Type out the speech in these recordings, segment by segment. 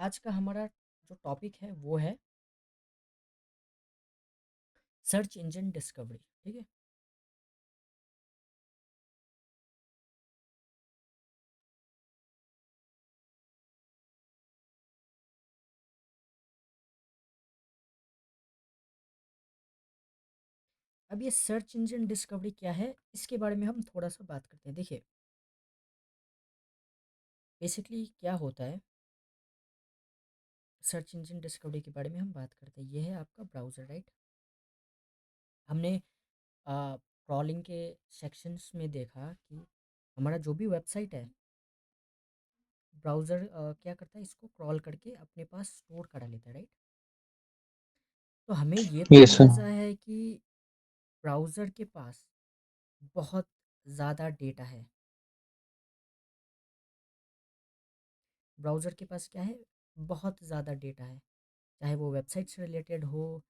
आज का हमारा जो टॉपिक है वो है सर्च इंजन डिस्कवरी। ठीक है। अब ये सर्च इंजन डिस्कवरी क्या है, इसके बारे में हम थोड़ा सा बात करते हैं। देखिए, बेसिकली क्या होता है, सर्च इंजन डिस्कवरी के बारे में हम बात करते हैं। ये है आपका ब्राउज़र, राइट। हमने क्रॉलिंग के सेक्शंस में देखा कि हमारा जो भी वेबसाइट है, ब्राउज़र क्या करता है, इसको क्रॉल करके अपने पास स्टोर करा लेता है, राइट। तो हमें ये तो यस सर। अंदाज़ा है कि ब्राउज़र के पास बहुत ज़्यादा डेटा है। ब्राउज़र के पास क्या है, बहुत ज़्यादा डेटा है। चाहे वो वेबसाइट से रिलेटेड हो,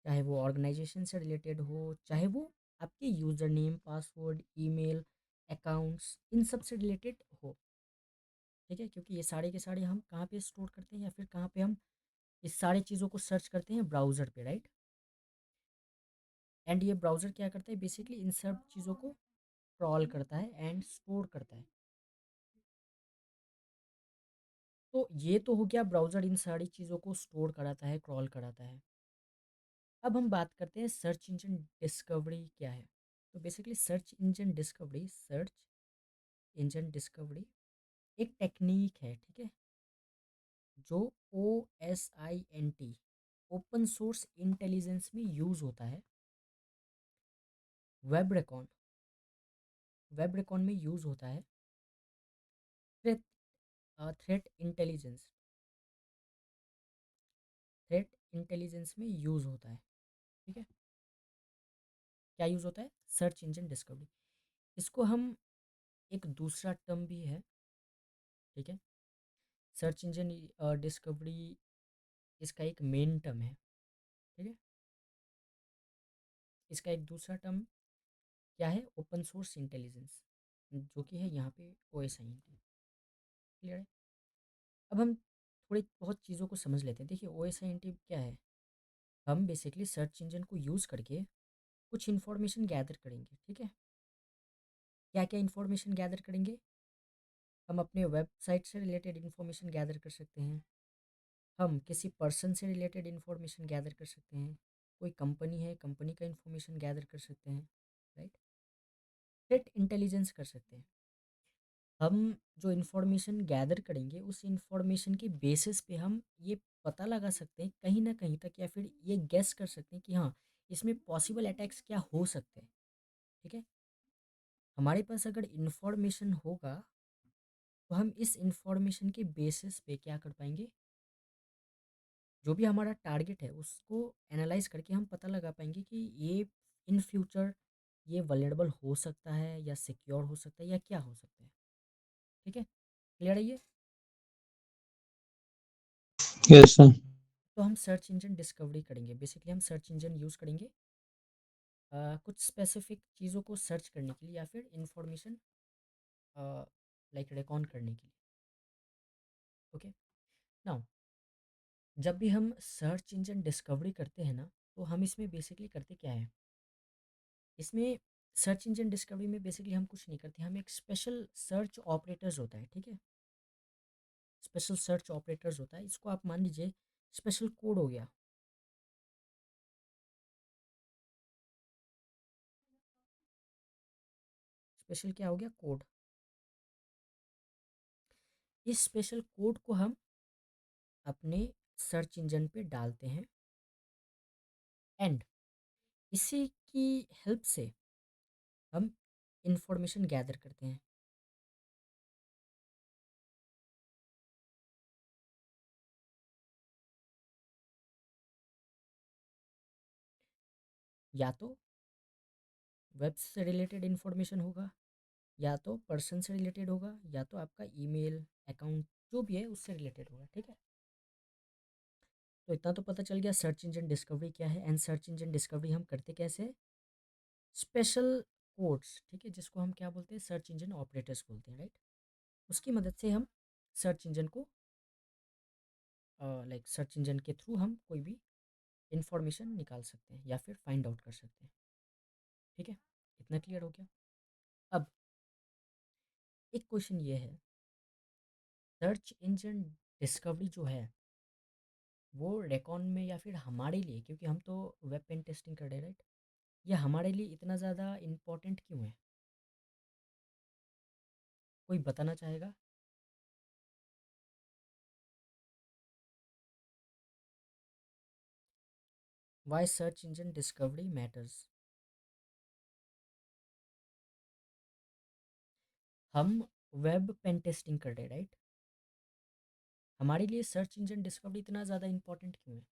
चाहे वो ऑर्गेनाइजेशन से रिलेटेड हो, चाहे वो आपके user name, password, email, accounts, इन सब से रिलेटेड हो। ठीक है, क्योंकि ये सारे के सारे हम कहाँ पे स्टोर करते हैं, या फिर कहाँ पे हम इस सारी चीज़ों को सर्च करते हैं, ब्राउज़र पे, राइट। एंड ये ब्राउज़र क्या करता है, बेसिकली इन सब चीज़ों को क्रॉल करता है एंड स्टोर करता है। तो ये तो हो गया, ब्राउज़र इन सारी चीज़ों को स्टोर कराता है, क्रॉल कराता है। अब हम बात करते हैं सर्च इंजन डिस्कवरी क्या है। तो बेसिकली सर्च इंजन डिस्कवरी एक टेक्निक है, ठीक है, जो OSINT, ओपन सोर्स इंटेलिजेंस में यूज़ होता है। वेब रिकॉन वेब रिकॉन में यूज़ होता है। Threat threat intelligence threat intelligence में यूज़ होता है। ठीक है। क्या यूज़ होता है, सर्च इंजन डिस्कवरी। इसको हम, एक दूसरा टर्म भी है, ठीक है, सर्च इंजन डिस्कवरी, इसका एक मेन टर्म है। ठीक है। इसका एक दूसरा टर्म क्या है, ओपन सोर्स इंटेलिजेंस, जो कि है यहाँ पे OSINT। क्लियर है। अब हम थोड़ी बहुत चीज़ों को समझ लेते हैं। देखिए, OSINT क्या है, हम बेसिकली सर्च इंजन को यूज़ करके कुछ इन्फॉर्मेशन गैदर करेंगे। ठीक है। क्या क्या इन्फॉर्मेशन गैदर करेंगे, हम अपने वेबसाइट से रिलेटेड इन्फॉर्मेशन गैदर कर सकते हैं, हम किसी पर्सन से रिलेटेड इन्फॉर्मेशन गैदर कर सकते हैं, कोई कंपनी है, कंपनी का इन्फॉर्मेशन गैदर कर सकते हैं, राइट। थ्रेट इंटेलिजेंस कर सकते हैं। हम जो इन्फॉर्मेशन गैदर करेंगे, उस इन्फॉर्मेशन के बेसिस पे हम ये पता लगा सकते हैं कहीं ना कहीं तक, या फिर ये गेस कर सकते हैं कि हाँ, इसमें पॉसिबल अटैक्स क्या हो सकते हैं। ठीक है। हमारे पास अगर इन्फॉर्मेशन होगा, तो हम इस इन्फॉर्मेशन के बेसिस पे क्या कर पाएंगे, जो भी हमारा टारगेट है उसको एनालाइज करके हम पता लगा पाएंगे कि ये इन फ्यूचर ये वल्नरेबल हो सकता है, या सिक्योर हो सकता है, या क्या हो सकता है। ठीक है। क्लियर है ये। Yes sir. तो हम सर्च इंजन डिस्कवरी करेंगे, बेसिकली हम सर्च इंजन यूज़ करेंगे कुछ स्पेसिफिक चीज़ों को सर्च करने के लिए, या फिर इंफॉर्मेशन लाइक रिकॉन करने के लिए। ओके। नाउ, जब भी हम सर्च इंजन डिस्कवरी करते हैं ना, तो हम इसमें बेसिकली करते क्या है, इसमें सर्च इंजन डिस्कवरी में बेसिकली हम कुछ नहीं करते, हम एक स्पेशल सर्च ऑपरेटर्स होता है, ठीक है, स्पेशल सर्च ऑपरेटर्स होता है, इसको आप मान लीजिए स्पेशल कोड हो गया। स्पेशल क्या हो गया, कोड। इस स्पेशल कोड को हम अपने सर्च इंजन पे डालते हैं, एंड इसी की हेल्प से हम इंफॉर्मेशन गैदर करते हैं। या तो वेब से रिलेटेड इंफॉर्मेशन होगा, या तो पर्सन से रिलेटेड होगा, या तो आपका ईमेल, अकाउंट, जो भी है उससे रिलेटेड होगा। ठीक है। तो इतना तो पता चल गया सर्च इंजन डिस्कवरी क्या है, एंड सर्च इंजन डिस्कवरी हम करते कैसे, स्पेशल कोड्स, ठीक है, जिसको हम क्या बोलते हैं, सर्च इंजन ऑपरेटर्स बोलते हैं, राइट। उसकी मदद से हम सर्च इंजन को लाइक सर्च इंजन के थ्रू हम कोई भी इंफॉर्मेशन निकाल सकते हैं या फिर फाइंड आउट कर सकते हैं। ठीक है, इतना क्लियर हो गया। अब एक क्वेश्चन ये है, सर्च इंजन डिस्कवरी जो है वो रेकॉन में या फिर हमारे लिए, क्योंकि हम तो वेब पेन टेस्टिंग कर रहे हैं राइट, ये हमारे लिए इतना ज़्यादा इम्पोर्टेंट क्यों है? कोई बताना चाहेगा? Why search engine discovery matters. हम वेब पेन टेस्टिंग कर रहे हैं राइट, हमारे लिए सर्च इंजन डिस्कवरी इतना ज़्यादा इम्पोर्टेंट क्यों है?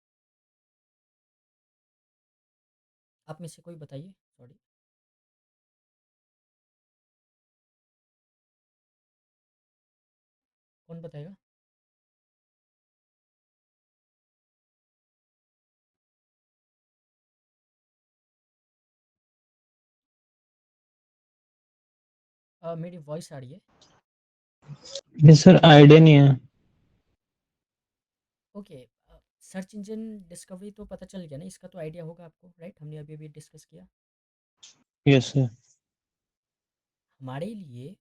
आप में से कोई बताइए, सॉरी। कौन बताएगा? मेरी वॉइस आ रही है? ये सर आइडिया नहीं है। ओके। सर्च इंजन डिस्कवरी तो पता चल गया ना, इसका तो आइडिया होगा आपको राइट, हमने अभी अभी डिस्कस किया। Yes sir. हमारे लिए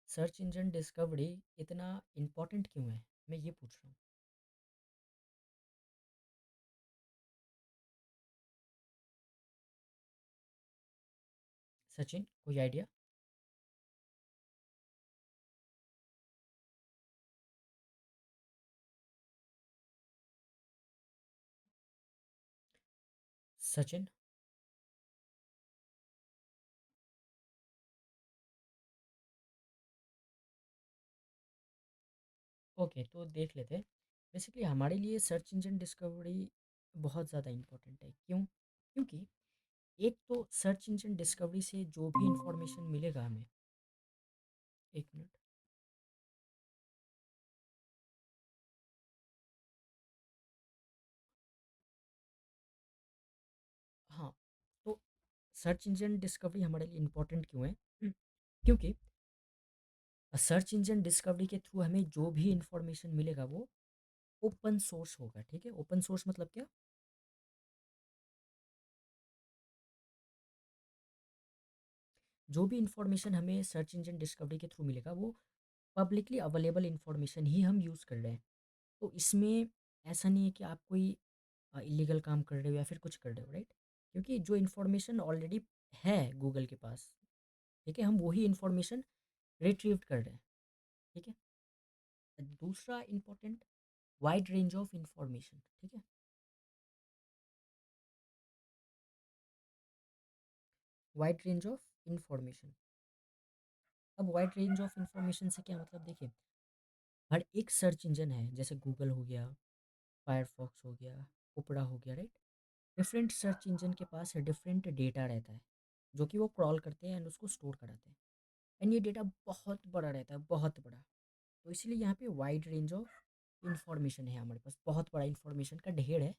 सर्च इंजन डिस्कवरी इतना इम्पोर्टेंट क्यों है, मैं ये पूछ रहा हूँ। सचिन, कोई आइडिया? सचिन? ओके, तो देख लेते हैं। बेसिकली हमारे लिए सर्च इंजन डिस्कवरी बहुत ज़्यादा इम्पोर्टेंट है, क्यों? क्योंकि एक तो सर्च इंजन डिस्कवरी से जो भी इंफॉर्मेशन मिलेगा हमें, एक मिनट। हाँ, तो सर्च इंजन डिस्कवरी हमारे लिए इम्पोर्टेंट क्यों है? क्योंकि सर्च इंजन डिस्कवरी के थ्रू हमें जो भी इंफॉर्मेशन मिलेगा वो ओपन सोर्स होगा। ठीक है, ओपन सोर्स मतलब क्या? जो भी इंफॉर्मेशन हमें सर्च इंजन डिस्कवरी के थ्रू मिलेगा वो पब्लिकली अवेलेबल इंफॉर्मेशन ही हम यूज़ कर रहे हैं। तो इसमें ऐसा नहीं है कि आप कोई इलीगल काम कर रहे हो या फिर कुछ कर रहे हो राइट, क्योंकि जो इन्फॉर्मेशन ऑलरेडी है गूगल के पास, ठीक है, हम वही इन्फॉर्मेशन रिट्रीव कर रहे हैं। ठीक है। दूसरा important, wide range of information. ठीक है, वाइड रेंज ऑफ इंफॉर्मेशन। अब वाइड रेंज ऑफ इंफॉर्मेशन से क्या मतलब, देखिए, हर एक सर्च इंजन है, जैसे गूगल हो गया, फायरफॉक्स हो गया, ओपरा हो गया राइट, डिफरेंट सर्च इंजन के पास डिफरेंट डेटा रहता है जो कि वो क्रॉल करते हैं एंड उसको स्टोर कराते हैं। एंड ये डेटा बहुत बड़ा रहता है, बहुत बड़ा। तो इसलिए यहाँ पे वाइड रेंज ऑफ इंफॉर्मेशन है, हमारे पास बहुत बड़ा इंफॉर्मेशन का ढेर है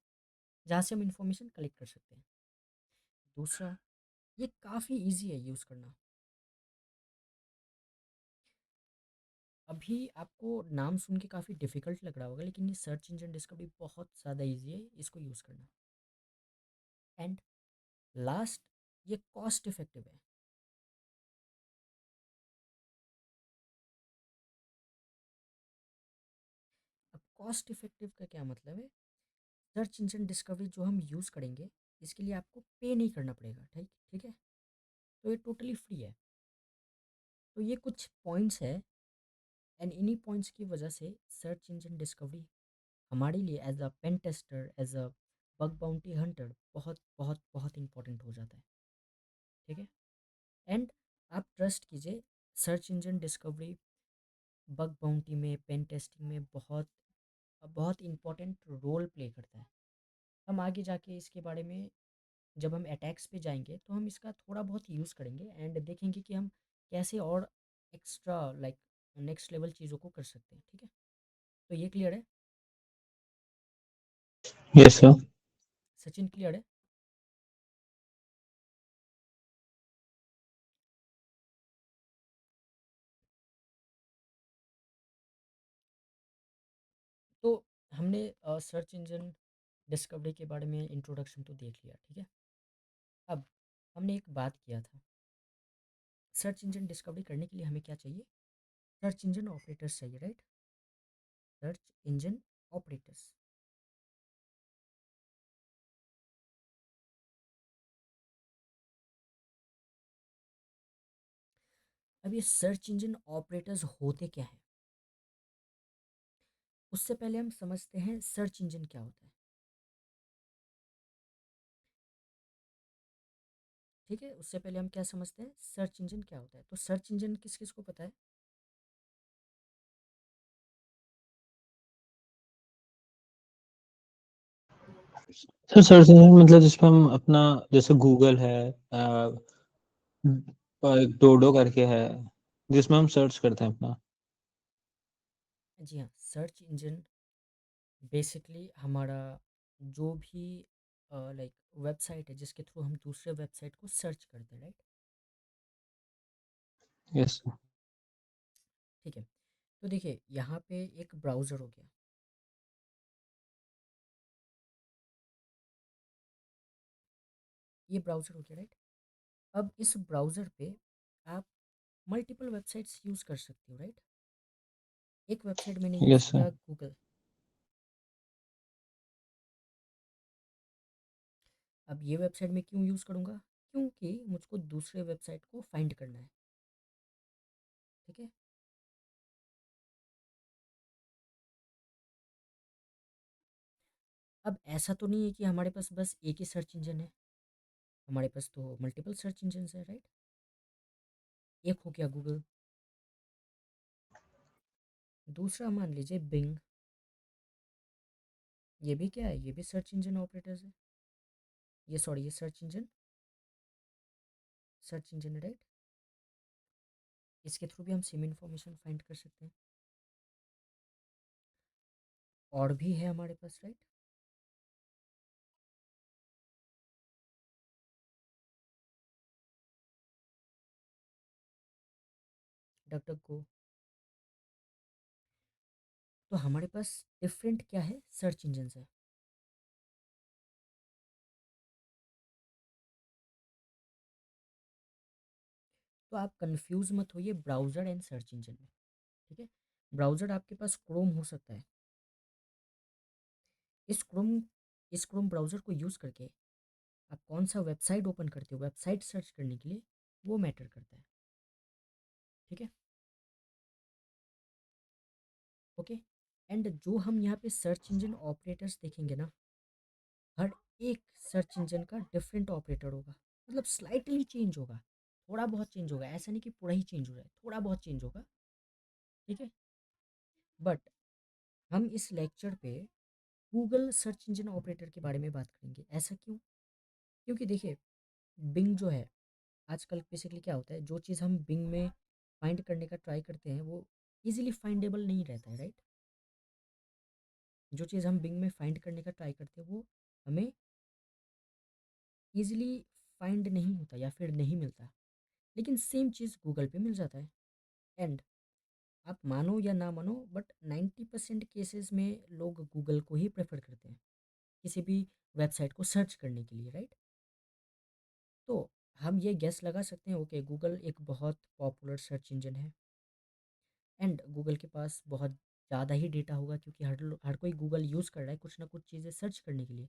जहाँ से हम इंफॉर्मेशन कलेक्ट कर सकते हैं। दूसरा, ये काफ़ी ईजी है यूज़ करना। अभी आपको नाम सुन के काफ़ी डिफ़िकल्ट लग रहा होगा, लेकिन ये सर्च इंजन डिस्कवरी बहुत ज़्यादा ईजी है इसको यूज़ करना। एंड लास्ट, ये कॉस्ट इफ़ेक्टिव है। अब कॉस्ट इफ़ेक्टिव का क्या मतलब है? सर्च इंजन डिस्कवरी जो हम यूज़ करेंगे इसके लिए आपको पे नहीं करना पड़ेगा। ठीक ठीक है, तो ये टोटली फ्री है। तो ये कुछ पॉइंट्स है, एंड इन्हीं पॉइंट्स की वजह से सर्च इंजन डिस्कवरी हमारे लिए as a pen tester, as a bug bounty hunter बहुत बहुत बहुत इंपॉर्टेंट हो जाता है। ठीक है। एंड आप ट्रस्ट कीजिए, search engine discovery bug bounty में, पेन टेस्टिंग में बहुत बहुत इंपॉर्टेंट रोल प्ले करता है। हम आगे जाके इसके बारे में, जब हम अटैक्स पे जाएंगे तो हम इसका थोड़ा बहुत यूज़ करेंगे एंड देखेंगे कि हम कैसे और एक्स्ट्रा लाइक नेक्स्ट लेवल चीज़ों को कर सकते हैं। ठीक है, तो ये क्लियर है? Yes sir. सचिन, क्लियर है? तो हमने सर्च इंजन डिस्कवरी के बारे में इंट्रोडक्शन तो देख लिया, ठीक है। अब हमने एक बात किया था, सर्च इंजन डिस्कवरी करने के लिए हमें क्या चाहिए? सर्च इंजन ऑपरेटर्स चाहिए, राइट? Search engine operators. अब ये सर्च इंजन ऑपरेटर्स होते क्या है, उससे पहले हम समझते हैं सर्च इंजन क्या होता है। ठीक है, उससे पहले हम क्या समझते हैं, सर्च इंजन क्या होता है। तो सर्च इंजन किस किस को पता है? सर सर्च इंजन मतलब जिसमें हम अपना, जैसे गूगल है, एक डोडो करके है, जिसमें हम सर्च करते हैं अपना। जी हाँ, सर्च इंजन बेसिकली हमारा जो भी लाइक वेबसाइट है जिसके थ्रू हम दूसरे वेबसाइट को सर्च करते हैं, राइट? Yes sir. ठीक है, तो देखिए यहाँ पे एक ब्राउज़र हो गया, ये ब्राउज़र हो गया, राइट? अब इस ब्राउज़र पे आप मल्टीपल वेबसाइट्स यूज़ कर सकते हो, राइट? एक वेबसाइट मैंने यूज़ यस सर। किया गूगल। अब ये वेबसाइट मैं क्यों यूज़ करूँगा? क्योंकि मुझको दूसरे वेबसाइट को फाइंड करना है, ठीक है। अब ऐसा तो नहीं है कि हमारे पास बस एक ही सर्च इंजन है, हमारे पास तो मल्टीपल सर्च इंजन है, राइट? एक हो गया गूगल, दूसरा मान लीजिए बिंग, ये भी क्या है, ये भी सर्च इंजन ऑपरेटर्स है, ये सॉरी ये सर्च इंजन है, राइट? इसके थ्रू भी हम सेम इंफॉर्मेशन फाइंड कर सकते हैं। और भी है हमारे पास, राइट? डक डक गो। तो हमारे पास डिफरेंट क्या है, सर्च इंजन है। तो आप कंफ्यूज मत होइए ब्राउज़र एंड सर्च इंजन में, ठीक है। ब्राउज़र आपके पास क्रोम हो सकता है, इस क्रोम इस क्रोम ब्राउज़र को यूज़ करके आप कौन सा वेबसाइट ओपन करते हो, वेबसाइट सर्च करने के लिए, वो मैटर करता है, ठीक है। ओके, एंड जो हम यहाँ पे सर्च इंजन ऑपरेटर्स देखेंगे ना, हर एक सर्च इंजन का डिफरेंट ऑपरेटर होगा, मतलब स्लाइटली चेंज होगा, थोड़ा बहुत चेंज होगा, ऐसा नहीं कि पूरा ही चेंज हो जाए, थोड़ा बहुत चेंज होगा, ठीक है। बट हम इस लेक्चर पे गूगल सर्च इंजन ऑपरेटर के बारे में बात करेंगे। ऐसा क्यों? क्योंकि देखिए बिंग जो है, आजकल बेसिकली क्या होता है, जो चीज़ हम बिंग में फाइंड करने का ट्राई करते हैं वो इजीली फाइंडेबल नहीं रहता है, राइट? जो चीज़ हम बिंग में फाइंड करने का ट्राई करते हैं वो हमें इजीली फाइंड नहीं होता या फिर नहीं मिलता, लेकिन सेम चीज़ गूगल पे मिल जाता है। एंड आप मानो या ना मानो बट 90% केसेस में लोग गूगल को ही प्रेफर करते हैं किसी भी वेबसाइट को सर्च करने के लिए, राइट? तो हम ये गेस लगा सकते हैं, ओके गूगल एक बहुत पॉपुलर सर्च इंजन है एंड गूगल के पास बहुत ज़्यादा ही डेटा होगा क्योंकि हर कोई गूगल यूज़ कर रहा है कुछ ना कुछ चीज़ें सर्च करने के लिए,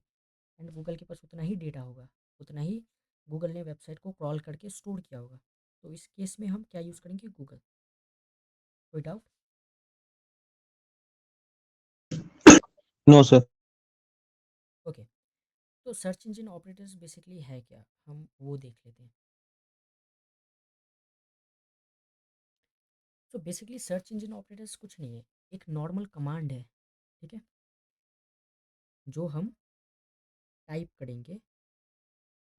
एंड गूगल के पास उतना ही डेटा होगा, उतना ही गूगल ने वेबसाइट को क्रॉल करके स्टोर किया होगा। तो इस केस में हम क्या यूज़ करेंगे, गूगल। कोई डाउट? No sir. ओके, तो सर्च इंजन ऑपरेटर्स बेसिकली है क्या, हम वो देख लेते हैं। तो बेसिकली सर्च इंजन ऑपरेटर्स कुछ नहीं है, एक नॉर्मल कमांड है, ठीक है, जो हम टाइप करेंगे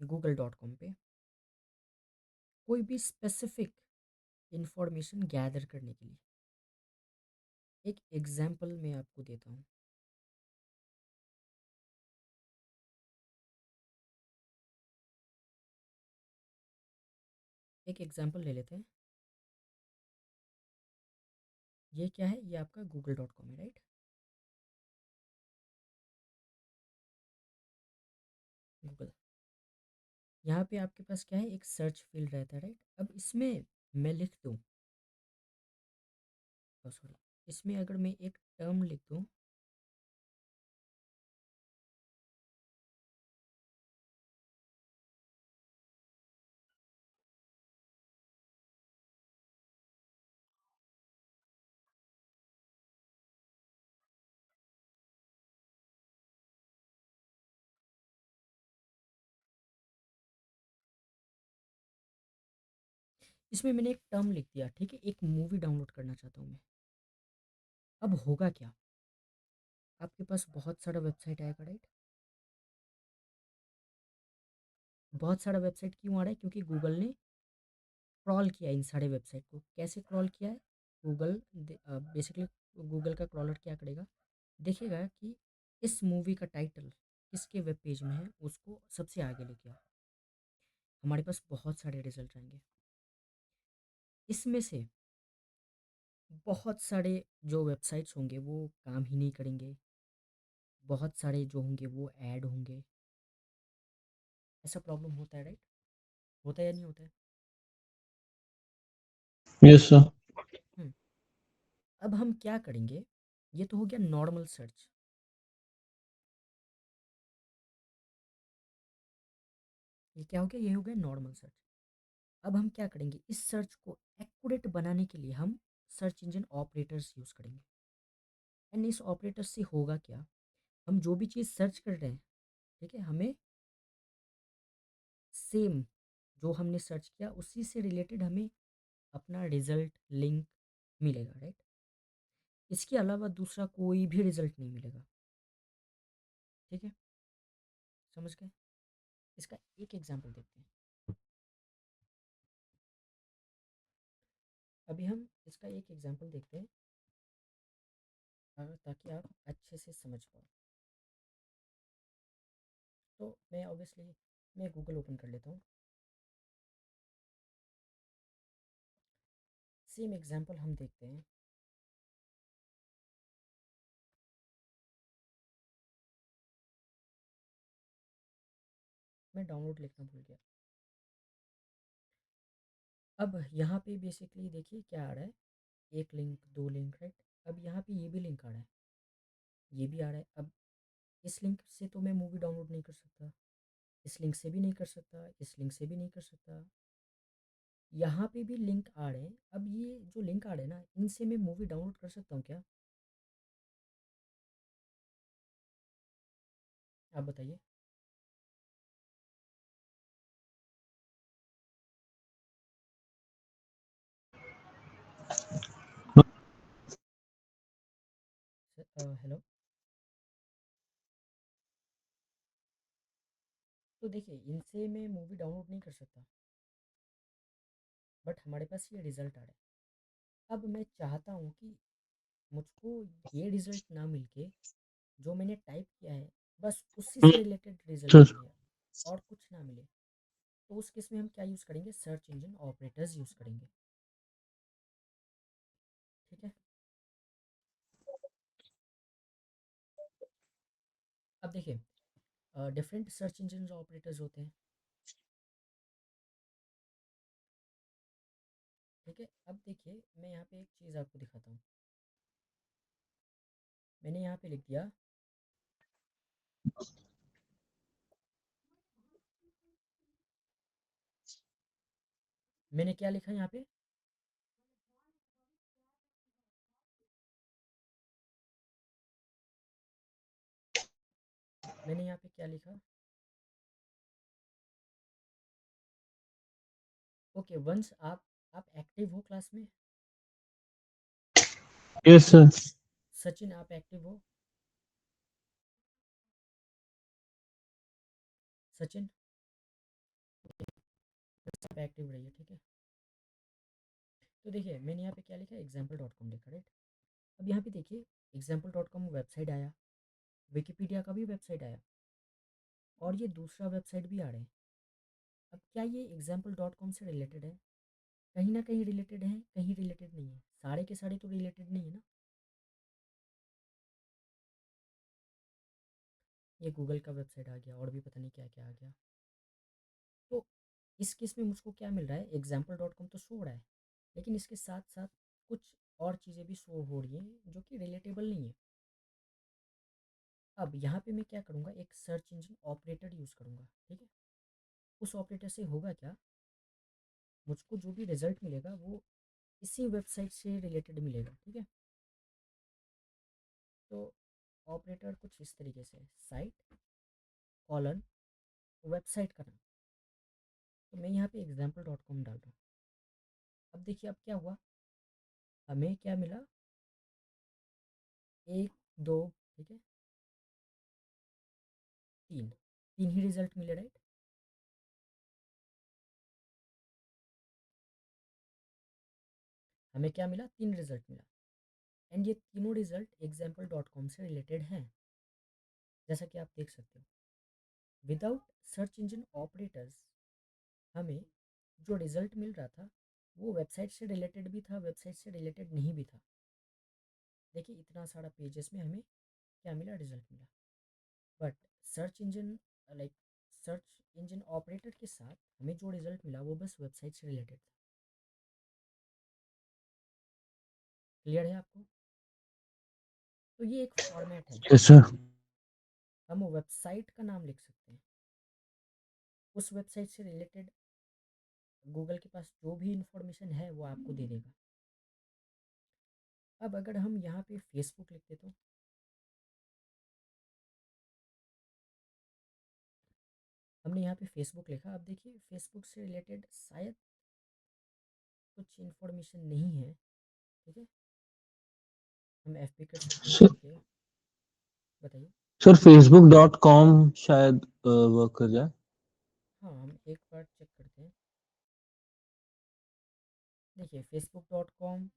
google.com पे कोई भी स्पेसिफिक इंफॉर्मेशन गैदर करने के लिए। एक एग्जांपल मैं आपको देता हूँ। एक एग्जांपल ले लेते हैं, ये क्या है, ये आपका google.com है, राइट? यहाँ पे आपके पास क्या है, एक सर्च फील्ड रहता है, राइट। अब इसमें मैं लिख दूँ, सॉरी, इसमें अगर मैं एक टर्म लिख दूँ, इसमें मैंने एक टर्म लिख दिया, ठीक है, एक मूवी डाउनलोड करना चाहता हूँ मैं। अब होगा क्या, आपके पास बहुत सारा वेबसाइट आएगा, राइट। बहुत सारा वेबसाइट क्यों आ रहा है, क्योंकि गूगल ने क्रॉल किया इन सारे वेबसाइट को। कैसे क्रॉल किया है, गूगल बेसिकली गूगल का क्रॉलर क्या करेगा, देखेगा कि इस मूवी का टाइटल किसके वेब पेज में है, उसको सबसे आगे लेके आओ। हमारे पास बहुत सारे रिजल्ट आएंगे, इसमें से बहुत सारे जो वेबसाइट्स होंगे वो काम ही नहीं करेंगे, बहुत सारे जो होंगे वो ऐड होंगे। ऐसा प्रॉब्लम होता है, राइट। होता है या नहीं होता है। Yes sir. हम्म। अब हम क्या करेंगे, ये तो हो गया नॉर्मल सर्च। ये क्या हो गया, ये हो गया नॉर्मल सर्च। अब हम क्या करेंगे, इस सर्च को एक्यूरेट बनाने के लिए हम सर्च इंजन ऑपरेटर्स यूज़ करेंगे। एंड इस ऑपरेटर से होगा क्या, हम जो भी चीज़ सर्च कर रहे हैं, ठीक है, हमें सेम जो हमने सर्च किया उसी से रिलेटेड हमें अपना रिजल्ट लिंक मिलेगा, राइट। इसके अलावा दूसरा कोई भी रिजल्ट नहीं मिलेगा, ठीक है, समझ गए। इसका एक एग्जांपल देखते हैं। अभी हम इसका एक एग्जांपल देखते हैं, ताकि आप अच्छे से समझ पाओ। तो मैं ऑब्वियसली मैं गूगल ओपन कर लेता हूँ। सेम एग्जांपल हम देखते हैं। मैं डाउनलोड लिखना भूल गया। अब यहाँ पे बेसिकली देखिए क्या आ रहा है, एक लिंक, दो लिंक, राइट। अब यहाँ पे ये भी लिंक आ रहा है, ये भी आ रहा है। अब इस लिंक से तो मैं मूवी डाउनलोड नहीं कर सकता, इस लिंक से भी नहीं कर सकता, इस लिंक से भी नहीं कर सकता। यहाँ पे भी लिंक आ रहे हैं। अब ये जो लिंक आ रहे हैं ना, इनसे मैं मूवी डाउनलोड कर सकता हूँ क्या, आप बताइए। हेलो। तो देखिए, इनसे मैं मूवी डाउनलोड नहीं कर सकता, बट हमारे पास ये रिजल्ट आ रहा है। अब मैं चाहता हूँ कि मुझको ये रिजल्ट ना मिलके जो मैंने टाइप किया है बस उसी से रिलेटेड रिजल्ट सर मिले और कुछ ना मिले। तो उस केस में हम क्या यूज़ करेंगे, सर्च इंजन ऑपरेटर्स यूज़ करेंगे, ठीक है। अब देखिए, डिफरेंट सर्च इंजन ऑपरेटर्स होते हैं, ठीक है। अब देखिए, मैं यहाँ पे एक चीज़ आपको दिखाता हूँ। मैंने यहाँ पे लिख दिया, मैंने क्या लिखा यहाँ पे, मैंने यहाँ पे क्या लिखा, ओके, वंस आप एक्टिव हो क्लास में, यस सर। सचिन आप एक्टिव हो, सचिन आप एक्टिव रहिए, ठीक है। तो देखिए, मैंने यहाँ पे क्या लिखा, example.com लिखा, राइट। अब यहाँ पे देखिए, example.com वेबसाइट आया, विकिपीडिया का भी वेबसाइट आया, और ये दूसरा वेबसाइट भी आ रहा है। अब क्या ये example.com से रिलेटेड है, कहीं ना कहीं रिलेटेड है, कहीं रिलेटेड नहीं है, सारे के सारे तो रिलेटेड नहीं है ना। ये गूगल का वेबसाइट आ गया, और भी पता नहीं क्या क्या आ गया। तो इस केस में मुझको क्या मिल रहा है, एग्जाम्पल डॉट कॉम तो शो हो रहा है, लेकिन इसके साथ साथ कुछ और चीज़ें भी शो हो रही हैं जो कि रिलेटेबल नहीं है। अब यहाँ पे मैं क्या करूँगा, एक सर्च इंजन ऑपरेटर यूज़ करूँगा, ठीक है। उस ऑपरेटर से होगा क्या, मुझको जो भी रिजल्ट मिलेगा वो इसी वेबसाइट से रिलेटेड मिलेगा, ठीक है। तो ऑपरेटर कुछ इस तरीके से, साइट कॉलन वेबसाइट का नाम। तो मैं यहाँ पे एग्जाम्पल डॉट कॉम डाल रहा हूँ। अब देखिए अब क्या हुआ, हमें क्या मिला, एक, दो, ठीक है, तीन, तीन ही रिजल्ट मिले, राइट। हमें क्या मिला, तीन रिजल्ट मिला। एंड ये तीनों रिजल्ट एग्जाम्पल डॉट कॉम से रिलेटेड हैं, जैसा कि आप देख सकते हो। विदाउट सर्च इंजन ऑपरेटर्स हमें जो रिजल्ट मिल रहा था वो वेबसाइट से रिलेटेड भी था, वेबसाइट से रिलेटेड नहीं भी था। देखिए इतना सारा पेजेस में हमें क्या मिला, रिजल्ट मिला। But search engine, like search engine operator के साथ हमें जो रिजल्ट मिला वो बस वेबसाइट से रिलेटेड था। क्लियर है आपको। तो ये एक फॉर्मेट है, यस सर। हम वेबसाइट का नाम लिख सकते हैं, उस वेबसाइट से रिलेटेड गूगल के पास जो भी इंफॉर्मेशन है वो आपको दे देगा। अब अगर हम यहाँ पे फेसबुक लिखते तो हमने यहाँ पे फेसबुक लिखा, अब देखिए फेसबुक से रिलेटेड शायद कुछ इन्फॉर्मेशन नहीं है, ठीक है। हम एफ पी कर सकते हैं, सर, ओके, बताइए। सर facebook.com शायद वर्क कर जाए। हाँ हम एक बार चेक करते हैं। देखिए फेसबुक डॉट कॉम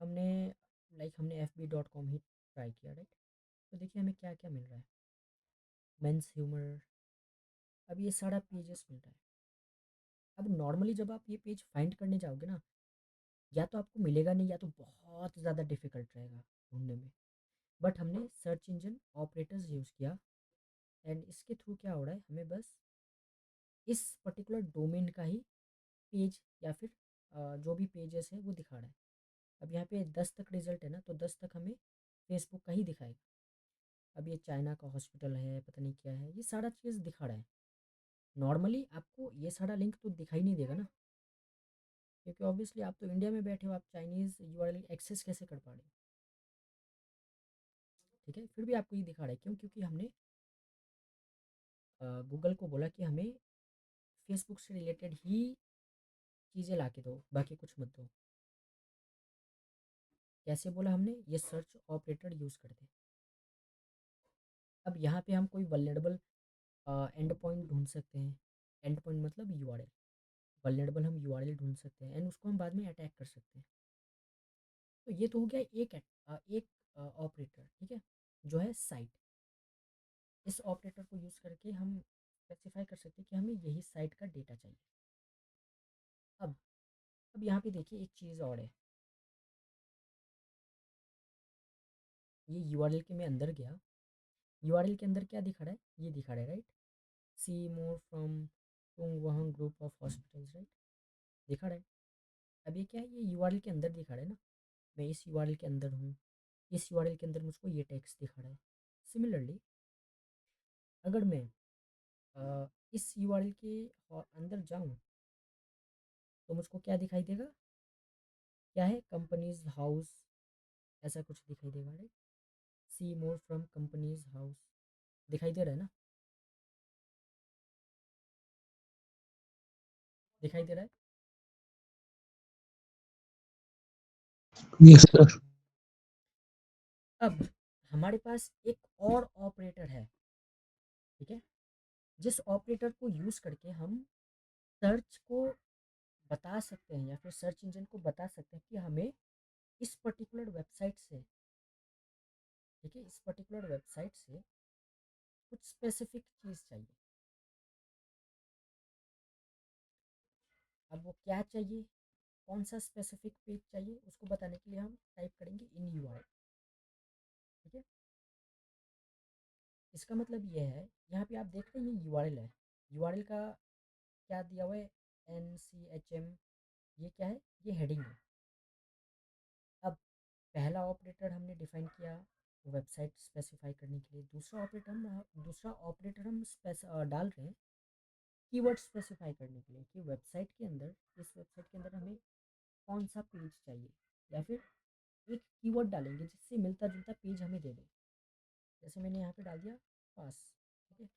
हमने, हमने एफ बी डॉट कॉम ही ट्राई किया, राइट। तो देखिए हमें क्या क्या मिल रहा है, मेंस ह्यूमर, अब ये सारा पेजेस मिल रहा है। अब नॉर्मली जब आप ये पेज फाइंड करने जाओगे ना, या तो आपको मिलेगा नहीं, या तो बहुत ज़्यादा डिफिकल्ट रहेगा ढूंढने में। बट हमने सर्च इंजन ऑपरेटर्स यूज़ किया, एंड इसके थ्रू क्या हो रहा है, हमें बस इस पर्टिकुलर डोमेन का ही पेज या फिर जो भी पेजेस है वो दिखा रहा है। अब यहाँ पे 10 तक रिजल्ट है ना, तो 10 तक हमें फेसबुक का ही दिखाएगा। अब ये चाइना का हॉस्पिटल है, पता नहीं क्या है, ये सारा चीज़ दिखा रहा है। नॉर्मली आपको ये सारा लिंक तो दिखाई नहीं देगा ना, क्योंकि ऑब्वियसली आप तो इंडिया में बैठे हो, आप चाइनीज़ यूआरएल एक्सेस कैसे कर पा रहे हो, ठीक है। फिर भी आपको ये दिखा रहा है, क्यों, क्योंकि हमने गूगल को बोला कि हमें फेसबुक से रिलेटेड ही चीज़ें ला के दो, बाकी कुछ मत दो। कैसे बोला हमने, ये सर्च ऑपरेटर यूज़ करते। अब यहाँ पे हम कोई वल्नरेबल एंड पॉइंट ढूंढ सकते हैं, एंड पॉइंट मतलब यूआरएल, वल्नरेबल हम यूआरएल ढूंढ सकते हैं, एंड उसको हम बाद में अटैक कर सकते हैं। तो ये तो हो गया एक ऑपरेटर, ठीक है, जो है साइट। इस ऑपरेटर को यूज़ करके हम स्पेसिफाई कर सकते हैं कि हमें यही साइट का डेटा चाहिए। अब अब यहाँ पे देखिए एक चीज़ और है, ये यूआरएल के मैं अंदर गया, यूआरएल के अंदर क्या दिखा रहा है, ये दिखा रहा है, राइट, सी मोर फ्रॉम तुंग वहाँ ग्रुप ऑफ हॉस्पिटल्स, राइट, दिखा रहा है। अब ये क्या है, ये यूआरएल के अंदर दिखा रहा है ना, मैं इस यूआरएल के अंदर हूँ, इस यूआरएल के अंदर मुझको ये टेक्स्ट दिखा रहा है। सिमिलरली अगर मैं इस यूआरएल के अंदर जाऊँ तो मुझको क्या दिखाई देगा, क्या है, कंपनीज हाउस, ऐसा कुछ दिखाई देगा, right, see more from companies house, दिखाई दे रहा है ना, दिखाई दे रहा है। Yes sir. अब हमारे पास एक और ऑपरेटर है, ठीक है, जिस ऑपरेटर को यूज़ करके हम सर्च को बता सकते हैं, या फिर सर्च इंजन को बता सकते हैं कि हमें इस पर्टिकुलर वेबसाइट से, ठीक है, इस पर्टिकुलर वेबसाइट से कुछ स्पेसिफिक चीज़ चाहिए। अब वो क्या चाहिए, कौन सा स्पेसिफिक पेज चाहिए, उसको बताने के लिए हम टाइप करेंगे इन यूआरएल, ठीक है। इसका मतलब ये है, यहाँ पे आप देख रहे हैं ये यूआरएल है, यूआरएल का क्या दिया हुआ है, NCHM, ये क्या है, ये हेडिंग है। अब पहला ऑपरेटर हमने डिफाइन किया वेबसाइट स्पेसिफाई करने के लिए, दूसरा ऑपरेटर हम डाल रहे हैं कीवर्ड स्पेसिफाई करने के लिए कि वेबसाइट के अंदर, इस वेबसाइट के अंदर हमें कौन सा पेज चाहिए, या फिर एक कीवर्ड डालेंगे जिससे मिलता जुलता पेज हमें दे दे। जैसे मैंने यहाँ पे डाल दिया पास, ठीक है।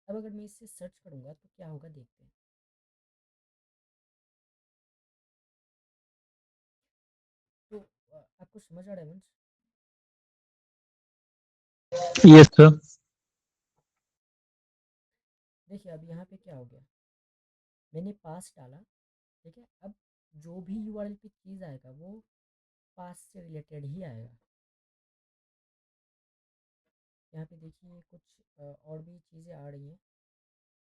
अब अगर मैं इससे सर्च करूँगा तो क्या होगा देखते हैं। तो आपको समझ आ रहा है वंश? Yes sir. देखिए अब यहाँ पे क्या हो गया, मैंने पास डाला, ठीक है। अब जो भी यूआरएल पे चीज़ आएगा वो पास से रिलेटेड ही आएगा। यहाँ पे देखिए कुछ और भी चीज़ें आ रही हैं।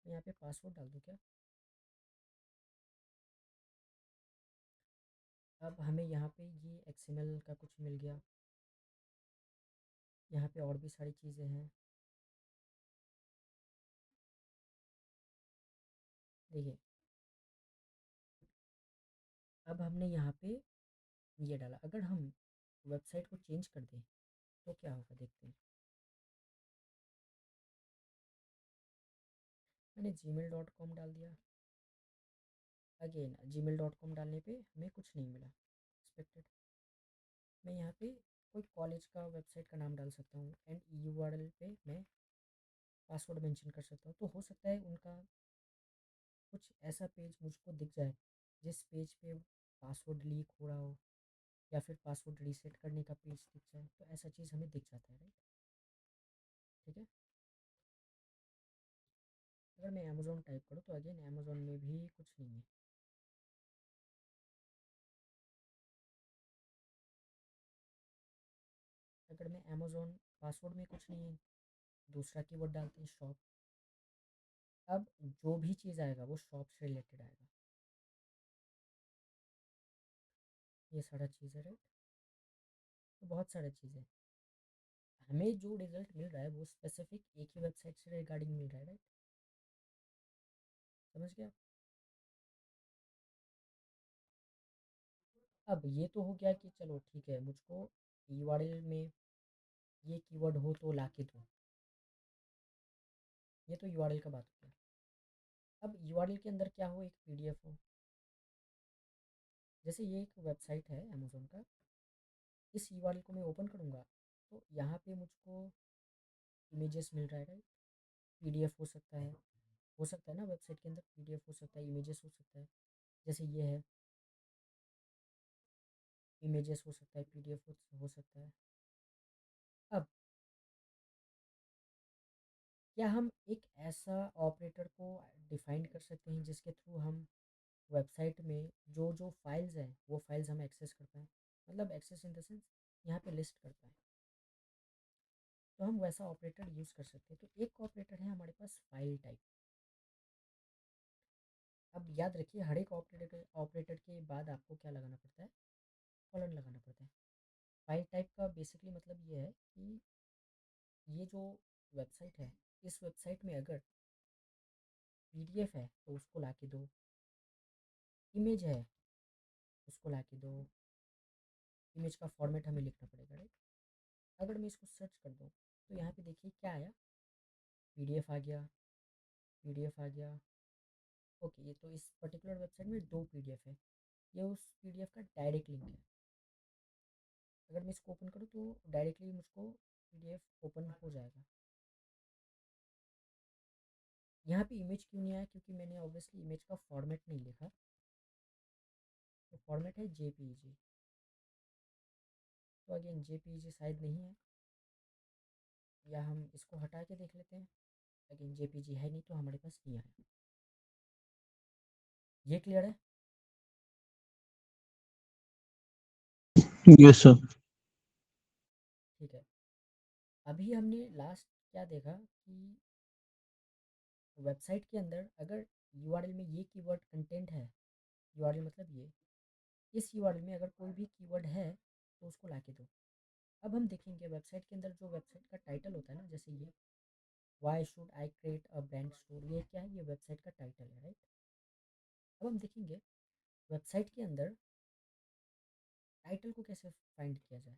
मैं यहाँ पे पासवर्ड डाल दूँ क्या? अब हमें यहाँ पे ये XML का कुछ मिल गया, यहाँ पे और भी सारी चीज़ें हैं। देखिए अब हमने यहाँ पे ये डाला, अगर हम वेबसाइट को चेंज कर दें तो क्या होगा देखते हैं। मैंने gmail.com डाल दिया। अगेन gmail.com डालने पे हमें कुछ नहीं मिला एक्सपेक्टेड। मैं यहाँ पे कोई कॉलेज का वेबसाइट का नाम डाल सकता हूँ एंड यूआरएल पे मैं पासवर्ड मेंशन कर सकता हूँ। तो हो सकता है उनका कुछ ऐसा पेज मुझको दिख जाए जिस पेज पे पासवर्ड लीक हो रहा हो, या फिर पासवर्ड रीसेट करने का पेज दिख जाए, तो ऐसा चीज़ हमें दिख जाता है, राइट। ठीक है। अगर मैं अमेज़ोन टाइप करूँ तो अगेन अमेज़ोन में भी कुछ नहीं है। अगर मैं अमेज़ोन, पासवर्ड में कुछ नहीं है, दूसरा कीवर्ड डालते हैं शॉप। अब जो भी चीज़ आएगा वो शॉप से रिलेटेड आएगा। ये सारा चीज़ है, राइट। तो बहुत सारी चीज़ें, हमें जो रिजल्ट मिल रहा है वो स्पेसिफिक एक ही वेबसाइट से रिगार्डिंग मिल रहा है, राइट। समझ गया। अब ये तो हो गया कि चलो ठीक है, मुझको यूआरएल में ये कीवर्ड हो तो ला के दो। ये तो यूआरएल का बात हो गया। अब यूआरएल के अंदर क्या हो, एक पीडीएफ हो। जैसे ये एक वेबसाइट है अमेज़ोन का, इस यूआरएल को मैं ओपन करूँगा तो यहाँ पे मुझको इमेजेस मिल रहा है, राइट। पीडीएफ हो सकता है ना, वेबसाइट के अंदर पीडीएफ हो सकता है, इमेजेस हो सकता है। जैसे ये है, इमेजेस हो सकता है, पीडीएफ हो सकता है। अब क्या हम एक ऐसा ऑपरेटर को डिफाइन कर सकते हैं जिसके थ्रू हम वेबसाइट में जो जो फाइल्स हैं वो फाइल्स हम एक्सेस कर पाएँ, मतलब एक्सेस इन द सेंस यहाँ पे लिस्ट कर पाएँ। तो हम वैसा ऑपरेटर यूज़ कर सकते हैं। तो एक ऑपरेटर है हमारे पास फाइल टाइप। अब याद रखिए हर एक ऑपरेटर के बाद आपको क्या लगाना पड़ता है, कॉलन लगाना पड़ता है। फाइल टाइप का बेसिकली मतलब ये है कि ये जो वेबसाइट है, इस वेबसाइट में अगर पीडीएफ है तो उसको ला के दो, इमेज है उसको ला के दो। इमेज का फॉर्मेट हमें लिखना पड़ेगा, राइट। अगर मैं इसको सर्च कर दूँ तो यहाँ पे देखिए क्या आया, पीडीएफ आ गया, पीडीएफ आ गया। ओके, ये तो इस पर्टिकुलर वेबसाइट में दो पीडीएफ है, ये उस पीडीएफ का डायरेक्ट लिंक है। अगर मैं इसको ओपन करूँ तो डायरेक्टली मुझको पीडीएफ ओपन हो जाएगा। यहाँ पे इमेज क्यों नहीं आया, क्योंकि मैंने ऑब्वियसली इमेज का फॉर्मेट नहीं लिखा। तो फॉर्मेट है जेपीईजी, तो अगेन जेपीईजी शायद नहीं है, या हम इसको हटा के देख लेते हैं। अगेन जेपीजी है नहीं तो हमारे पास नहीं आया। ये क्लियर है। Yes sir. ठीक है। अभी हमने लास्ट क्या देखा कि वेबसाइट के अंदर अगर यूआरएल में ये कीवर्ड कंटेंट है, यूआरएल मतलब ये, इस यूआरएल में अगर कोई भी कीवर्ड है तो उसको ला के दो। अब हम देखेंगे वेबसाइट के अंदर जो वेबसाइट का टाइटल होता है ना, जैसे ये why should I create a brand store, ये क्या है, ये वेबसाइट का टाइटल है, राइट। अब हम देखेंगे वेबसाइट के अंदर टाइटल को कैसे फाइंड किया जाए।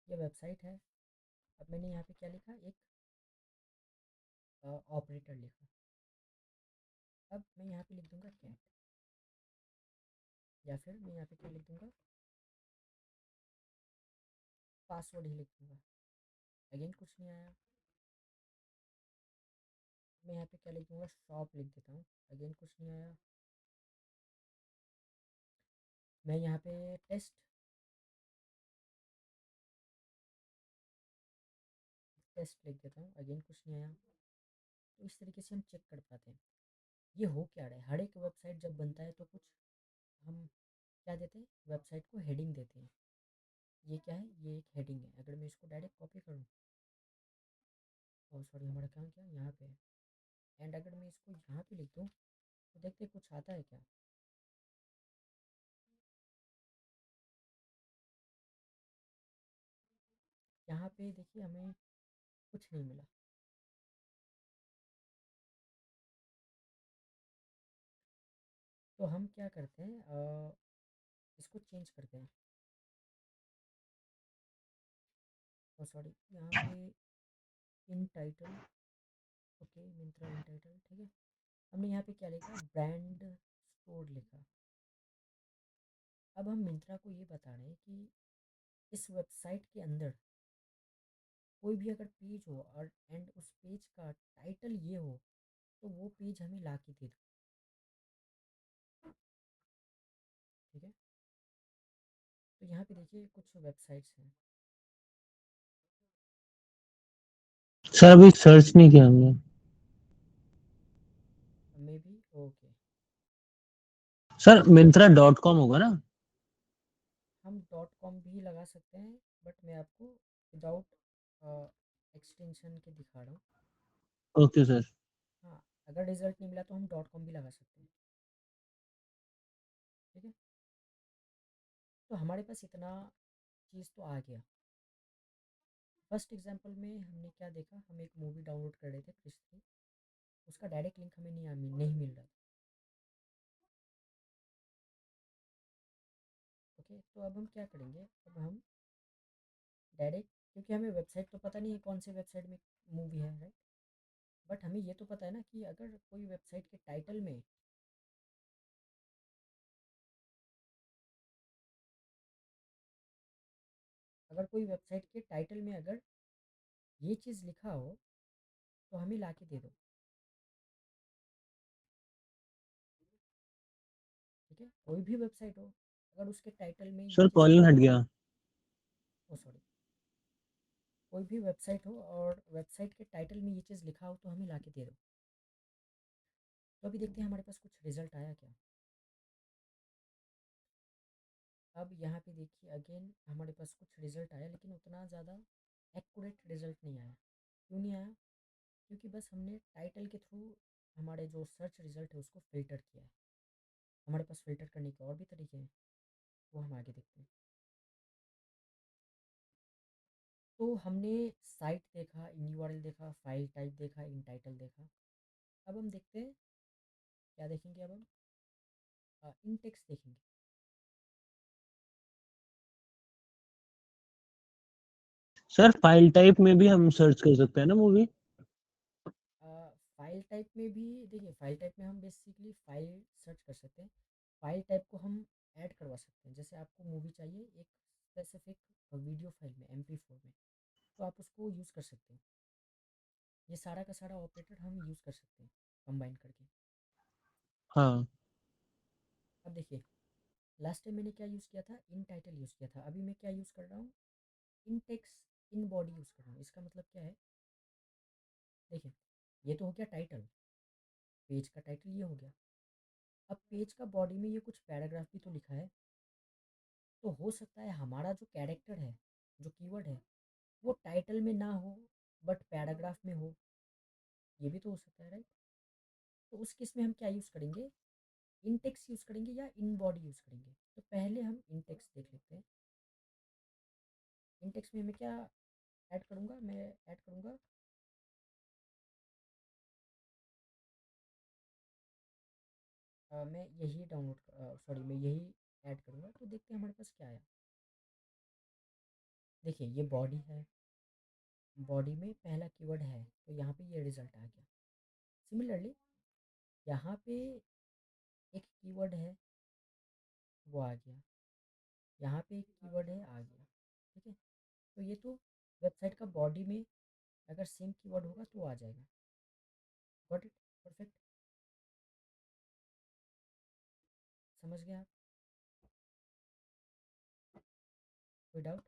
ये वेबसाइट है। अब मैंने यहाँ पे क्या लिखा, एक ऑपरेटर लिखा। अब मैं यहाँ पे लिख दूंगा कैट, या फिर मैं यहाँ पे क्या लिख दूंगा, पासवर्ड ही लिख दूंगा। अगेन कुछ नहीं आया। मैं यहाँ पे क्या लिख दूंगा, शॉप लिख देता हूँ। अगेन कुछ नहीं आया। मैं यहाँ पे टेस्ट लिख देता हूँ। अगेन कुछ नहीं आया। तो इस तरीके से हम चेक कर पाते हैं ये हो क्या रहा है। हर एक वेबसाइट जब बनता है तो कुछ हम क्या देते हैं, वेबसाइट को हेडिंग देते हैं। ये क्या है, ये एक हेडिंग है। अगर मैं इसको डायरेक्ट कॉपी करूँ, और सॉरी हमारा काम क्या है यहाँ पे है, एंड अगर मैं इसको यहाँ पे लिख दूँ तो देखते हैं कुछ आता है क्या। यहाँ पे देखिए हमें कुछ नहीं मिला। तो हम क्या करते हैं, इसको चेंज करते हैं। और सॉरी यहाँ पे इन टाइटल, ओके मिंत्रा इन टाइटल, ठीक है। हमने यहाँ पे क्या लिखा, ब्रांड स्टोर लिखा। अब हम मिंत्रा को ये बता रहे हैं कि इस वेबसाइट के अंदर कोई भी अगर पेज हो और एंड उस पेज का टाइटल ये हो, तो वो पेज हमें ला के दे दो, ठीक है। तो यहाँ पे देखिए कुछ वेबसाइट्स हैं। सर अभी सर्च नहीं किया हमने। May be, okay. Sir Myntra.com होगा ना? हम डॉट कॉम भी लगा सकते हैं, बट मैं आपको विदाउट एक्सटेंशन के दिखा रहा हूँ। Okay sir. हाँ, अगर रिजल्ट नहीं मिला तो हम डॉट कॉम भी लगा सकते हैं, ठीक है। तो हमारे पास इतना चीज़ तो आ गया। फर्स्ट एग्जांपल में हमने क्या देखा, हम एक मूवी डाउनलोड कर रहे थे क्रिश थ्री, उसका डायरेक्ट लिंक हमें नहीं मिल रहा था। ओके, तो अब हम क्या करेंगे, अब हम डायरेक्ट, क्योंकि हमें वेबसाइट तो पता नहीं है कौन से वेबसाइट में मूवी है, राइट। बट हमें ये तो पता है ना कि अगर कोई वेबसाइट के टाइटल में, अगर कोई वेबसाइट के टाइटल में अगर ये चीज़ लिखा हो तो हमें ला के दे दो, ठीक है। कोई भी वेबसाइट हो, अगर उसके टाइटल में ये सर चीज़ कॉलिंग लिखा हट हो, गया। ओ सॉरी, कोई भी वेबसाइट हो और वेबसाइट के टाइटल में ये चीज़ लिखा हो तो हमें ला के दे दो। तो अभी देखते हैं हमारे पास कुछ रिजल्ट आया क्या। अब यहाँ पे देखिए अगेन हमारे पास कुछ रिजल्ट आया, लेकिन उतना ज़्यादा एक्यूरेट रिजल्ट नहीं आया। क्यों नहीं आया, क्योंकि बस हमने टाइटल के थ्रू हमारे जो सर्च रिजल्ट है उसको फ़िल्टर किया है। हमारे पास फ़िल्टर करने के और भी तरीके हैं, वो हम आगे देखते हैं। तो हमने साइट देखा, इन यूआरएल देखा, फाइल टाइप देखा, इन टाइटल देखा। अब हम देखते हैं क्या देखेंगे, अब हम इन टेक्स्ट देखेंगे। सर फाइल टाइप में भी हम सर्च कर सकते हैं ना मूवी? फाइल टाइप में भी देखिए, फाइल टाइप में हम बेसिकली फाइल सर्च कर सकते हैं। फाइल टाइप को हम ऐड करवा सकते हैं। जैसे आपको मूवी चाहिए एक स्पेसिफिक वीडियो फाइल में, MP4 में, तो आप उसको यूज़ कर सकते हैं। ये सारा का सारा ऑपरेटर हम यूज़ कर सकते हैं कंबाइन करके। हाँ। अब देखिए, लास्ट टाइम मैंने क्या यूज़ किया था, इन टाइटल यूज़ किया था। अभी मैं क्या यूज़ कर रहा हूँ, इन टेक्स्ट इन बॉडी यूज़ कर रहा हूँ। इसका मतलब क्या है, देखिए ये तो हो गया टाइटल, पेज का टाइटल ये हो गया। अब पेज का बॉडी में ये कुछ पैराग्राफ भी तो लिखा है, तो हो सकता है हमारा जो कैरेक्टर है, जो कीवर्ड है, वो टाइटल में ना हो बट पैराग्राफ में हो। ये भी तो हो सकता है, राइट। तो उस केस में हम क्या यूज़ करेंगे, इंटेक्स यूज़ करेंगे या इन बॉडी यूज़ करेंगे। तो पहले हम इंटेक्स देख लेते हैं। इंटेक्स में मैं क्या ऐड करूँगा, मैं ऐड करूँगा मैं यही डाउनलोड सॉरी मैं यही ऐड करूँगा, तो देखते हैं हमारे पास क्या आया। देखिए ये बॉडी है, बॉडी में पहला कीवर्ड है, तो यहाँ पे ये रिजल्ट आ गया। सिमिलरली यहाँ पे एक कीवर्ड है, वो आ गया। यहाँ पे एक कीवर्ड है, आ गया। ठीक है, तो ये तो वेबसाइट का बॉडी में अगर सेम कीवर्ड होगा तो आ जाएगा। Got it? परफेक्ट। समझ गए आप? कोई डाउट?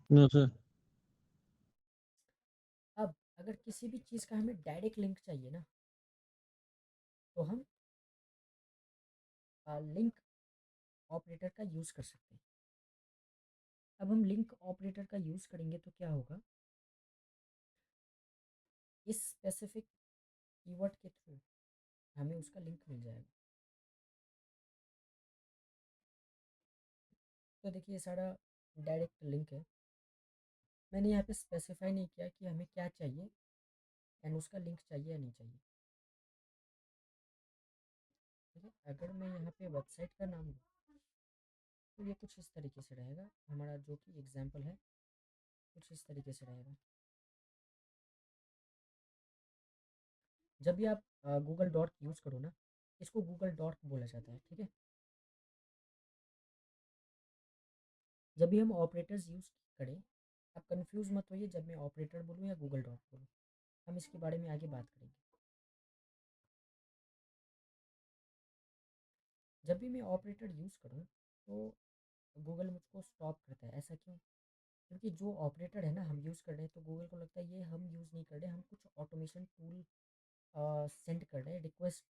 No sir. अब अगर किसी भी चीज़ का हमें डायरेक्ट लिंक चाहिए ना, तो हम लिंक ऑपरेटर का यूज़ कर सकते हैं। अब हम लिंक ऑपरेटर का यूज़ करेंगे तो क्या होगा, इस स्पेसिफिक कीवर्ड के थ्रू हमें उसका लिंक मिल जाएगा। तो देखिए ये सारा डायरेक्ट लिंक है। मैंने यहाँ पे स्पेसिफाई नहीं किया कि हमें क्या चाहिए एंड उसका लिंक चाहिए या नहीं चाहिए। ठीक है, अगर मैं यहाँ पे वेबसाइट का नाम दूँ तो ये कुछ इस तरीके से रहेगा, हमारा जो कि एग्जाम्पल है कुछ इस तरीके से रहेगा। जब भी आप गूगल डॉट यूज़ करो ना, इसको गूगल डॉट बोला जाता है। ठीक है, जब भी हम ऑपरेटर्स यूज़ करें, आप कंफ्यूज मत होइए जब मैं ऑपरेटर बोलूँ या गूगल डॉट बोलूँ, हम इसके बारे में आगे बात करेंगे। जब भी मैं ऑपरेटर यूज़ करूँ तो गूगल मुझको स्टॉप करता है। ऐसा क्यों? क्योंकि जो ऑपरेटर है ना हम यूज़ कर रहे हैं, तो गूगल को लगता है ये हम यूज़ नहीं कर रहे, हम कुछ ऑटोमेशन टूल सेंड कर रहे हैं रिक्वेस्ट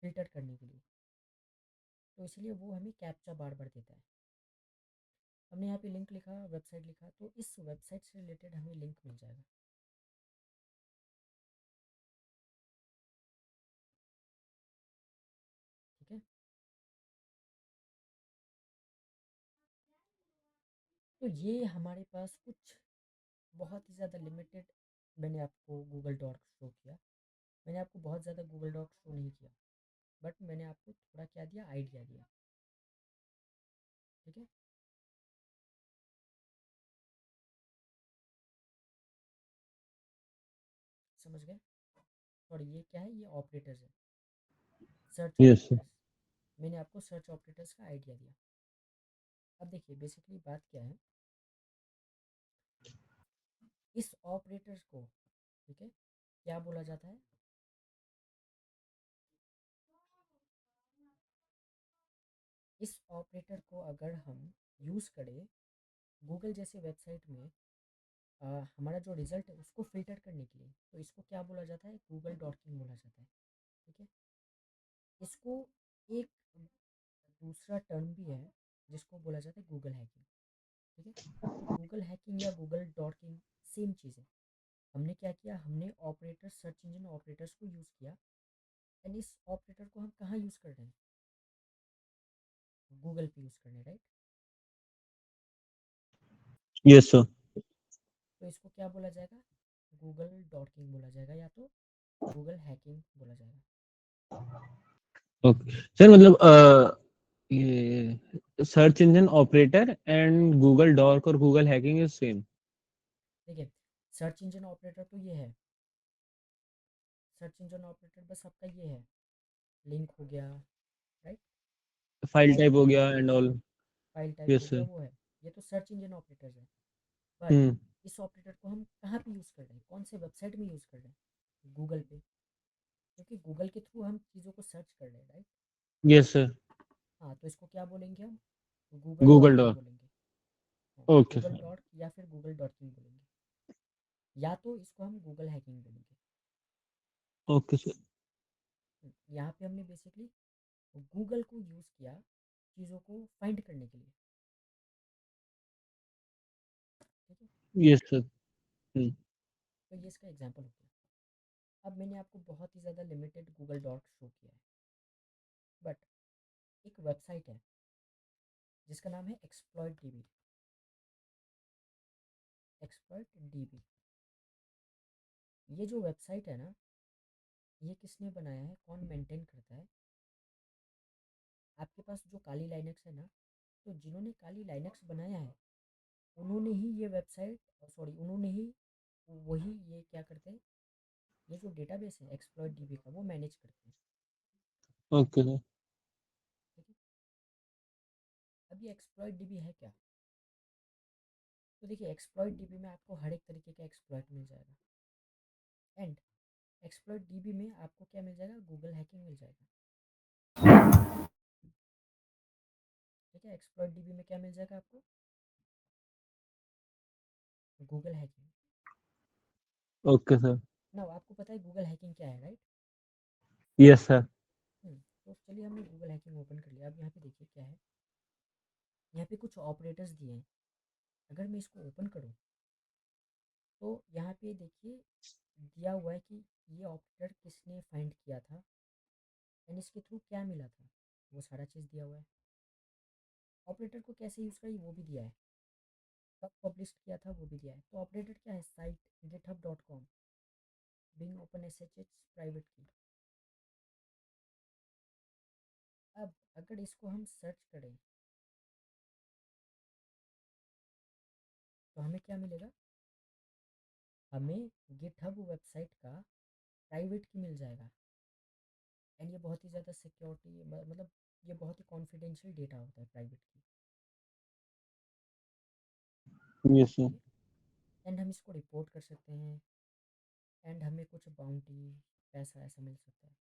फ़िल्टर करने के लिए, तो इसलिए वो हमें कैप्चा बार बार देता है। हमने यहाँ पे लिंक लिखा, वेबसाइट लिखा, तो इस वेबसाइट से रिलेटेड हमें लिंक मिल जाएगा। ठीक है, तो ये हमारे पास कुछ बहुत ही ज़्यादा लिमिटेड, मैंने आपको गूगल डॉक शो किया। मैंने आपको बहुत ज़्यादा गूगल डॉक शो नहीं किया, बट मैंने आपको थोड़ा क्या दिया, आइडिया दिया। ठीक है, समझ गए? और ये क्या है, ये ऑपरेटर्स है, सर्च यस सर। ऑपरेटर्स। मैंने आपको सर्च ऑपरेटर्स का आइडिया दिया। अब देखिए बेसिकली बात क्या है, इस ऑपरेटर को, ठीक है, क्या बोला जाता है? इस ऑपरेटर को अगर हम यूज़ करें गूगल जैसे वेबसाइट में, हमारा जो रिज़ल्ट है उसको फ़िल्टर करने के लिए, तो इसको क्या बोला जाता है, गूगल डॉकिंग बोला जाता है। ठीक है, इसको एक दूसरा टर्म भी है जिसको बोला जाता है गूगल हैकिंग। ठीक है, तो गूगल हैकिंग या गूगल डॉकिंग सेम चीज़ है। हमने क्या किया, हमने ऑपरेटर, सर्च इंजन ऑपरेटर्स को यूज़ किया, एंड इस ऑपरेटर को हम कहाँ यूज़ कर रहे हैं, गूगल पे यूज़ कर रहे हैं, राइट? Yes sir. तो इसको क्या बोला जाएगा, गूगल डॉकिंग बोला जाएगा, या तो गूगल हैकिंग बोला जाएगा। ओके सर, मतलब ये search engine operator and Google dork और गूगल हैकिंग इज सेम। देखिए सर्च इंजन ऑपरेटर तो ये है, सर्च इंजन ऑपरेटर बस आपका ये है, लिंक हो गया, राइट? फाइल फाइल टाइप हो टाइप हो गया गया, एंड ऑल। फाइल टाइप हो यस गया, सर। वो है। ये तो सर्च इंजन ऑपरेटर्स है। बट हम्म। इस ऑपरेटर को हम कहाँ पे यूज़ कर रहे हैं, कौन से वेबसाइट में यूज़ कर रहे हैं, गूगल पे, क्योंकि गूगल के थ्रू हम चीज़ों को सर्च कर रहे हैं, राइट? Yes sir. हाँ, तो इसको क्या बोलेंगे हम, गूगल गूगल डॉकिंग डॉक। बोलेंगे। हाँ, ओके गूगल सर। डॉट या फिर गूगल डॉकिंग बोलेंगे, या तो इसको हम गूगल हैकिंग बोलेंगे। Okay sir. यहाँ पे हमने बेसिकली गूगल को यूज़ किया चीज़ों को फाइंड करने के लिए। ठीक है, यस सर। हम्म। तो ये इसका एग्जाम्पल हो गया। अब मैंने आपको बहुत ही ज़्यादा लिमिटेड गूगल डॉट शो किया है, बट एक वेबसाइट है जिसका नाम है एक्सप्लॉइट डीबी। एक्सपर्ट डीबी, ये जो वेबसाइट है ना, ये किसने बनाया है, कौन मेंटेन करता है? आपके पास जो काली लाइनक्स है ना, तो जिन्होंने काली लाइनक्स बनाया है उन्होंने ही ये वेबसाइट, सॉरी उन्होंने ही वही ये क्या करते हैं, ये जो डेटाबेस है एक्सप्लॉइट डीबी का वो मैनेज करते हैं। Okay sir. ठीक है। अब ये एक्सप्लॉइट डीबी है क्या? तो देखिए एक्सप्लॉइट डीबी में आपको हर एक तरीके का एक्सप्लॉइट मिल जाएगा। एंड एक्सप्लॉइट डीबी में आपको क्या मिल जाएगा, गूगल हैकिंग मिल जाएगा। ठीक है, एक्सप्लॉइट डीबी में क्या मिल जाएगा आपको, गूगल हैकिंग। Okay sir. ना आपको पता है गूगल हैकिंग क्या है, राइट? Yes sir. तो चलिए हमने गूगल हैकिंग ओपन कर लिया। अब यहाँ पे देखिए क्या है, यहाँ पे कुछ ऑपरेटर्स दिए हैं। अगर मैं इसको ओपन करूँ तो यहाँ पे देखिए दिया हुआ है कि ये ऑपरेटर किसने फाइंड किया था एंड इसके थ्रू क्या मिला था, वो सारा चीज़ दिया हुआ है। ऑपरेटर को कैसे यूज़ करें वो भी दिया है, कब पब्लिश किया था वो भी दिया है। तो ऑपरेटर क्या है, साइट github.com बिंग open S H H private key. अब अगर इसको हम सर्च करें तो हमें क्या मिलेगा, हमें गिटहब वेबसाइट का प्राइवेट की मिल जाएगा। एंड ये बहुत ही ज़्यादा सिक्योरिटी मतलब ये बहुत ही कॉन्फिडेंशियल डेटा होता है प्राइवेट की। Yes sir. ठीक है। एंड हम इसको रिपोर्ट कर सकते हैं एंड हमें कुछ बाउंटी पैसा ऐसा मिल सकता है।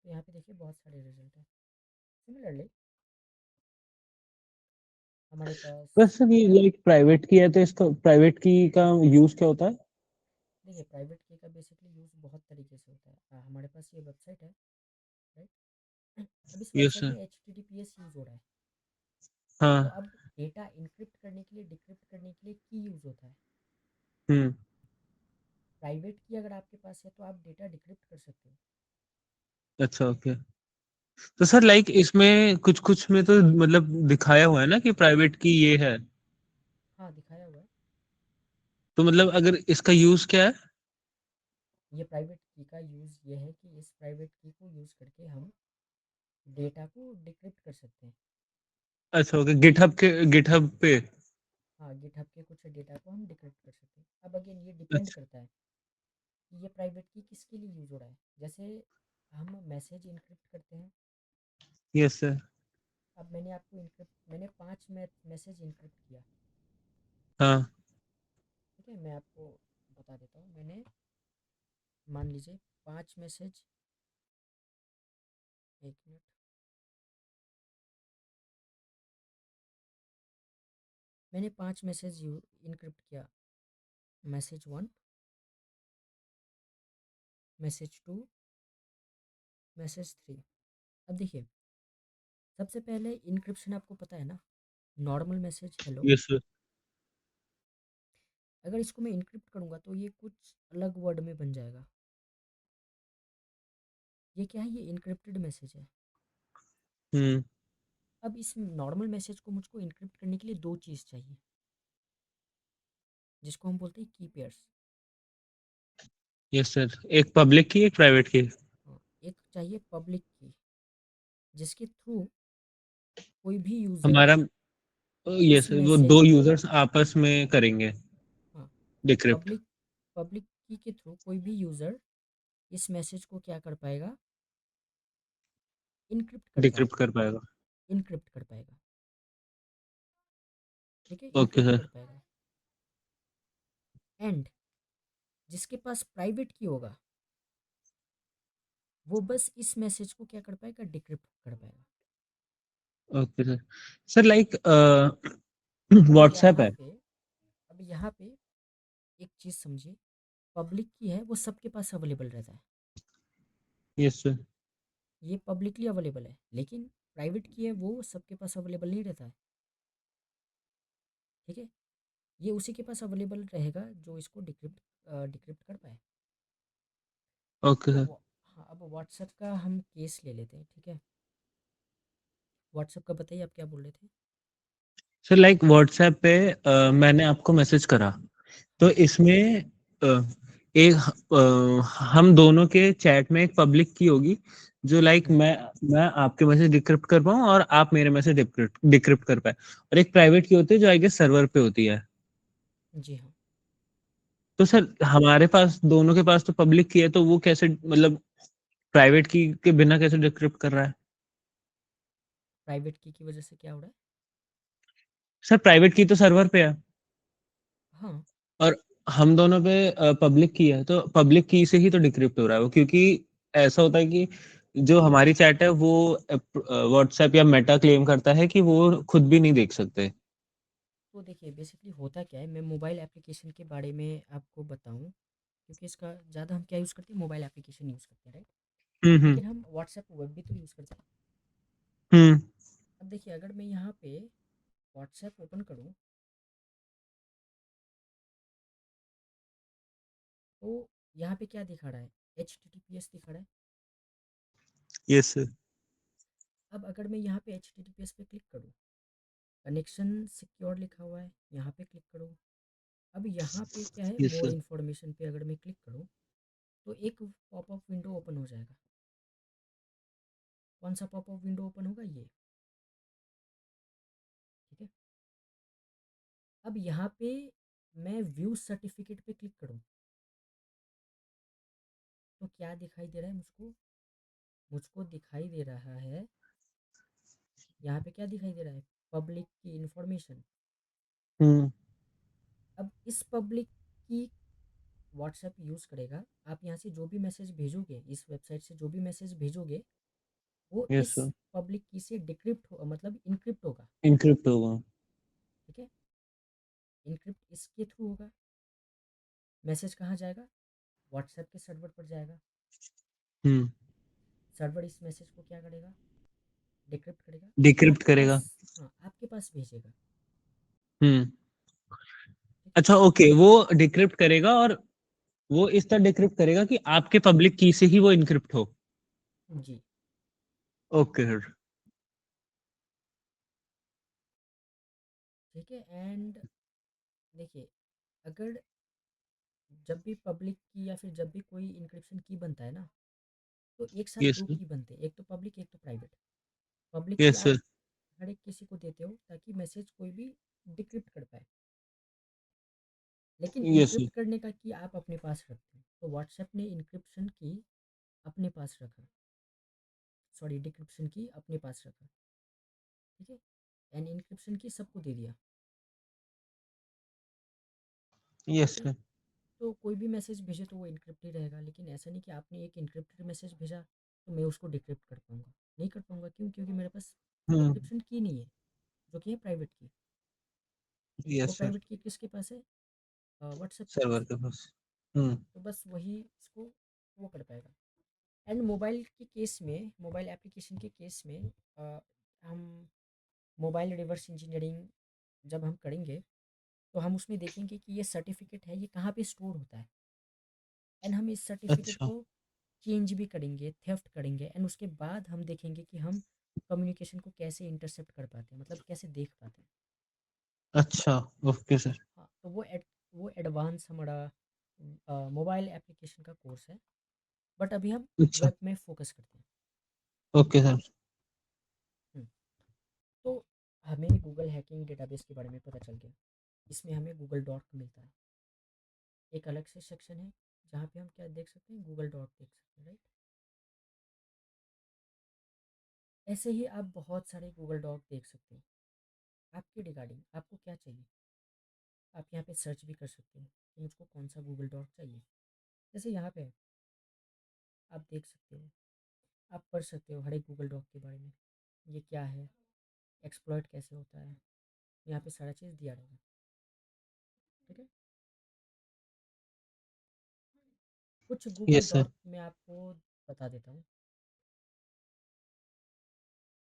तो यहाँ पे देखिए बहुत सारे रिजल्ट हैं। सिमिलरली हमारे पास, बस सर ये लाइक प्राइवेट की है तो इसका प्राइवेट की का यूज क्या होता है? देखिए प्राइवेट की का बेसिकली यूज़ बहुत तरीके से होता है। हमारे पास ये वेबसाइट है, राइट? अब इस यस वेबसाइट सर। में H T T P S use हो रहा है। तो हाँ। अब डेटा इनक्रिप्ट करने के लिए, डिक्रिप्ट करने के लिए की यूज़ होता है। हम्म। प्राइवेट की अगर आपके पास है तो आप डेटा डिक्रिप्ट कर सकते हो। अच्छा ओके। तो सर लाइक इसमें कुछ कुछ में तो मतलब दिखाया हुआ है ना कि प्राइवेट की ये है। हाँ दिखाया हुआ है। तो मतलब अगर इसका यूज क्या है? ये प्राइवेट की का यूज़ ये है कि इस प्राइवेट की को यूज़ करके हम डेटा को डिक्रिप्ट कर सकते हैं। अच्छा ओके, गिटहब पे। हाँ गिटहब के कुछ डेटा को हम डिक्रिप्ट कर सकते हैं। अब अगेन ये डिपेंड अच्छा। करता है कि ये प्राइवेट की किसके लिए यूज़ हो रहा है। जैसे हम मैसेज इनक्रिप्ट करते हैं। Yes sir. अब मैंने 5 मैसेज इनक्रिप्ट किया। हाँ। ठीक है, मैं आपको बता देता हूँ। मैंने मान लीजिए 5 मैसेज, 1 मिनट, मैंने 5 मैसेज इनक्रिप्ट किया। Message 1, message 2, message 3। अब देखिए सबसे पहले इनक्रिप्शन आपको पता है ना, normal message hello. Yes sir. अगर इसको मैं इनक्रिप्ट करूँगा तो ये कुछ अलग वर्ड में बन जाएगा। ये क्या है, ये इनक्रिप्टेड मैसेज है। हम्म। अब इस नॉर्मल मैसेज को मुझको इनक्रिप्ट करने के लिए दो चीज़ चाहिए, जिसको हम बोलते हैं की पेयर्स। यस सर, एक पब्लिक की एक प्राइवेट की। हाँ, एक चाहिए पब्लिक की जिसके थ्रू कोई भी यूज़र हमारा इस यस वो मैसेज दो को, यूजर्स आपस में करेंगे हाँ डिक्रिप्ट। पब्लिक पब्लिक की के थ्रू कोई भी यूज़र इस मैसेज को क्या कर पाएगा, इनक्रिप्ट कर डिक्रिप्ट पाएगा। कर पाएगा। इनक्रिप्ट कर पाएगा। ठीक है, ओके इनक्रिप्ट सर। कर पाएगा। एंड जिसके पास प्राइवेट की होगा वो बस इस मैसेज को क्या कर पाएगा, डिक्रिप्ट कर पाएगा। Okay sir. सर लाइक अब व्हाट्सएप यहाँ है। पे अब यहाँ पे एक चीज़ समझिए, पब्लिक की है वो सबके पास अवेलेबल रहता है। Yes sir. ये पब्लिकली अवेलेबल है, लेकिन प्राइवेट की है वो सबके पास अवेलेबल नहीं रहता है। ठीक है, ये उसी के पास अवेलेबल रहेगा जो इसको डिक्रिप्ट डिक्रिप्ट कर पाए। ओके अब सर। हाँ, अब व्हाट्सएप का हम केस ले लेते हैं। ठीक है, व्हाट्सएप का बताइए आप क्या बोल रहे थे। सर लाइक व्हाट्सएप पे मैंने आपको मैसेज करा तो हाँ इसमें एक हम दोनों के चैट में एक पब्लिक की होगी, जो लाइक हम्म, मैं आपके मैसेज डिक्रिप्ट कर पाऊँ और आप मेरे मैसेज डिक्रिप्ट डिक्रिप्ट कर पाए। और एक प्राइवेट की होती है जो आई गेस सर्वर पे होती है। जी हाँ। तो सर हमारे पास दोनों के पास तो पब्लिक की है, तो वो कैसे मतलब प्राइवेट की के बिना कैसे डिक्रिप्ट कर रहा है? प्राइवेट की वजह से क्या हो रहा है? सर प्राइवेट की तो सर्वर पे है, हाँ, और हम दोनों पे पब्लिक की है, तो पब्लिक की से ही तो डिक्रिप्ट हो रहा है वो, क्योंकि ऐसा होता है कि जो हमारी चैट है वो व्हाट्सएप या मेटा क्लेम करता है कि वो खुद भी नहीं देख सकते। तो देखिए बेसिकली होता क्या है, मैं मोबाइल एप्लीकेशन के बारे में आपको बताऊं, क्योंकि इसका ज़्यादा हम क्या यूज़ करते हैं, मोबाइल एप्लीकेशन यूज़ करते हैं, राइट। हम्म। लेकिन हम व्हाट्सएप वेब भी तो यूज़ करते हैं। हम्म। अब देखिए अगर मैं यहाँ पे व्हाट्सएप ओपन करूँ, तो यहाँ पे क्या दिखा रहा है, HTTPS दिखा रहा है। Yes sir. अब अगर मैं यहाँ पे HTTPS पे क्लिक करूँ, कनेक्शन सिक्योर लिखा हुआ है, यहाँ पे क्लिक करूँ। अब यहाँ पे क्या है, यस मोर सर। इन्फॉर्मेशन पे अगर मैं क्लिक करूँ, तो एक पॉपअप विंडो ओपन हो जाएगा। कौन सा पॉपअप विंडो ओपन होगा, ये, ठीक है। अब यहाँ पे मैं व्यू सर्टिफिकेट पे क्लिक करूँ, तो क्या दिखाई दे रहा है मुझको, मुझको दिखाई दे रहा है, यहाँ पे क्या दिखाई दे रहा है, पब्लिक की इंफॉर्मेशन। हम्म। अब इस पब्लिक की व्हाट्सएप यूज़ करेगा, आप यहाँ से जो भी मैसेज भेजोगे, इस वेबसाइट से जो भी मैसेज भेजोगे, वो यस इस सर। पब्लिक की से डिक्रिप्ट हो, मतलब इनक्रिप्ट होगा। इनक्रिप्ट होगा। ठीक है, इनक्रिप्ट इसके थ्रू होगा। मैसेज कहाँ जाएगा, व्हाट्सएप के सर्वर पर जाएगा। हम्म। सर्वर इस मैसेज को क्या करेगा, डिक्रिप्ट करेगा, और डिक्रिप्ट आपके पास, करेगा। हाँ आपके पास भेजेगा। हम्म। ठीक है। अच्छा ओके, वो डिक्रिप्ट करेगा, और वो इस तरह डिक्रिप्ट करेगा कि आपके पब्लिक की से ही वो इनक्रिप्ट हो। जी। Okay sir. ठीक है, एंड देखिए, अगर जब भी पब्लिक की या फिर जब भी कोई इंक्रिप्शन की बनता है ना, तो एक साथ यस दो सर। की बनते हैं, एक तो पब्लिक एक तो प्राइवेट। पब्लिक की यस आप सर। हर एक किसी को देते हो ताकि मैसेज कोई भी डिक्रिप्ट कर पाए, लेकिन यस सर। इनक्रिप्ट करने का की आप अपने पास रखते हो, तो व्हाट्सएप ने इनक्रिप्शन की अपने पास रखा, सॉरी डिक्रिप्शन की अपने पास रखा। ठीक है, एंड इनक्रिप्शन की सबको दे दिया। यस ठीक है, सर। तो कोई भी मैसेज भेजे तो वो इनक्रिप्ट ही रहेगा, लेकिन ऐसा नहीं कि आपने एक इनक्रिप्टेड मैसेज भेजा तो मैं उसको डिक्रिप्ट कर पाऊंगा। नहीं कर पाऊंगा, क्यों, क्योंकि मेरे पास हम्म। डिक्रिप्शन की नहीं है, जो कि है प्राइवेट की। वो यस सर। प्राइवेट की किसके पास है, व्हाट्सएप के सर्वर पास। के पास। हम्म। तो बस वही इसको वो कर पाएगा। एंड मोबाइल के केस में, मोबाइल एप्लीकेशन के केस में, हम मोबाइल रिवर्स इंजीनियरिंग जब हम करेंगे, तो हम उसमें देखेंगे कि ये सर्टिफिकेट है, ये कहाँ पे स्टोर होता है, एंड हम इस सर्टिफिकेट अच्छा। को चेंज भी करेंगे, थेफ्ट करेंगे, एंड उसके बाद हम देखेंगे कि हम कम्युनिकेशन को कैसे इंटरसेप्ट कर पाते हैं, मतलब कैसे देख पाते हैं। अच्छा। Okay sir. हाँ, तो वो एडवांस हमारा मोबाइल एप्लीकेशन का कोर्स है, बट अभी हम अच्छा। वेब में फोकस करते हैं। Okay sir. हम्म, तो हमें गूगल हैकिंग डेटाबेस के बारे में पता चल गया। इसमें हमें गूगल डॉट मिलता है, एक अलग से सेक्शन है जहाँ पे हम क्या देख सकते हैं, गूगल डॉट देख सकते हैं, राइट। ऐसे ही आप बहुत सारे गूगल डॉक देख सकते हैं, आपके रिगार्डिंग आपको क्या चाहिए। आप यहाँ पे सर्च भी कर सकते हैं कि मुझको कौन सा गूगल डॉक चाहिए। जैसे यहाँ पे है, आप देख सकते हो, आप पढ़ सकते हो हर एक गूगल डॉक के बारे में, ये क्या है, एक्सप्लॉइट कैसे होता है, यहाँ पे सारा चीज़ दिया रहेगा। ठीक है, कुछ गूगल यस सर। डॉक मैं आपको बता देता हूँ।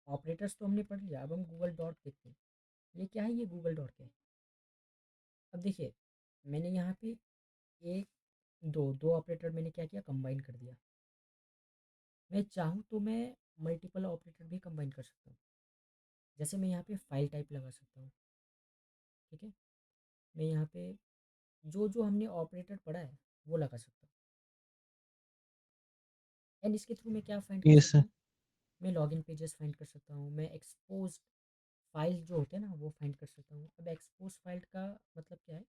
ऑपरेटर्स तो हमने पढ़ लिया, अब हम गूगल डॉट देखते हैं। ये क्या है, ये गूगल डॉट क्या है। अब देखिए, मैंने यहाँ पे एक दो दो ऑपरेटर मैंने क्या किया, कंबाइन कर दिया। मैं चाहूँ तो मैं मल्टीपल ऑपरेटर भी कंबाइन कर सकता हूँ। जैसे मैं यहाँ पे फाइल टाइप लगा सकता हूँ। ठीक है, मैं यहाँ पे जो जो हमने ऑपरेटर पढ़ा है, वो लगा सकता हूँ। एंड इसके थ्रू मैं क्या फाइंड कर यस सकता सर। हूँ, मैं लॉगिन पेजेस फाइंड कर सकता हूँ, मैं एक्सपोज फाइल जो होते हैं ना वो फाइंड कर सकता हूँ। अब एक्सपोज फाइल का मतलब क्या है,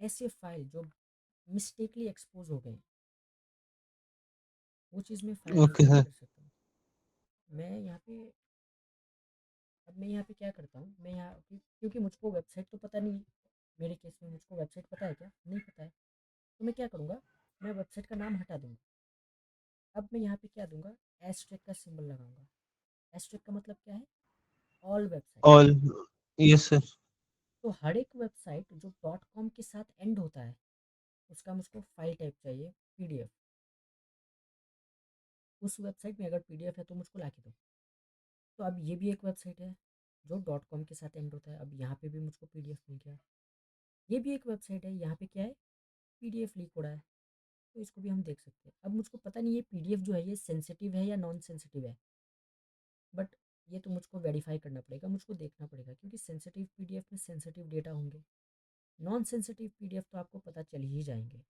ऐसे फाइल जो मिस्टेकली एक्सपोज हो गए, वो चीज़ मैं ओके फाइंड सर। कर सकता हूँ। मैं यहाँ पे, अब मैं यहाँ पे क्या करता हूँ, मैं यहाँ क्योंकि मुझको वेबसाइट तो पता नहीं है, मेरे केस में मुझको वेबसाइट पता है क्या, नहीं पता है, तो मैं क्या करूँगा, मैं वेबसाइट का नाम हटा दूँगा। अब मैं यहाँ पे क्या दूंगा, एस्ट्रिक का सिंबल लगाऊंगा। एस्ट्रिक का मतलब क्या है, all website. All. Yes sir. तो हर एक वेबसाइट जो डॉट कॉम के साथ एंड होता है, उसका मुझको फाइल टाइप चाहिए पीडीएफ। उस वेबसाइट में अगर पीडीएफ है तो मुझको ला के दो। तो अब ये भी एक वेबसाइट है जो डॉट कॉम के साथ एंड होता है, अब यहाँ पे भी मुझको पीडीएफ मिल गया। ये भी एक वेबसाइट है, यहाँ पे क्या है, पीडीएफ लीक हो रहा है, तो इसको भी हम देख सकते हैं। अब मुझको पता नहीं ये पीडीएफ जो है ये सेंसिटिव है या नॉन सेंसिटिव है, बट ये तो मुझको वेरीफाई करना पड़ेगा, मुझको देखना पड़ेगा, क्योंकि सेंसिटिव पीडीएफ में सेंसिटिव डेटा होंगे, नॉन सेंसिटिव पीडीएफ तो आपको पता चल ही जाएंगे।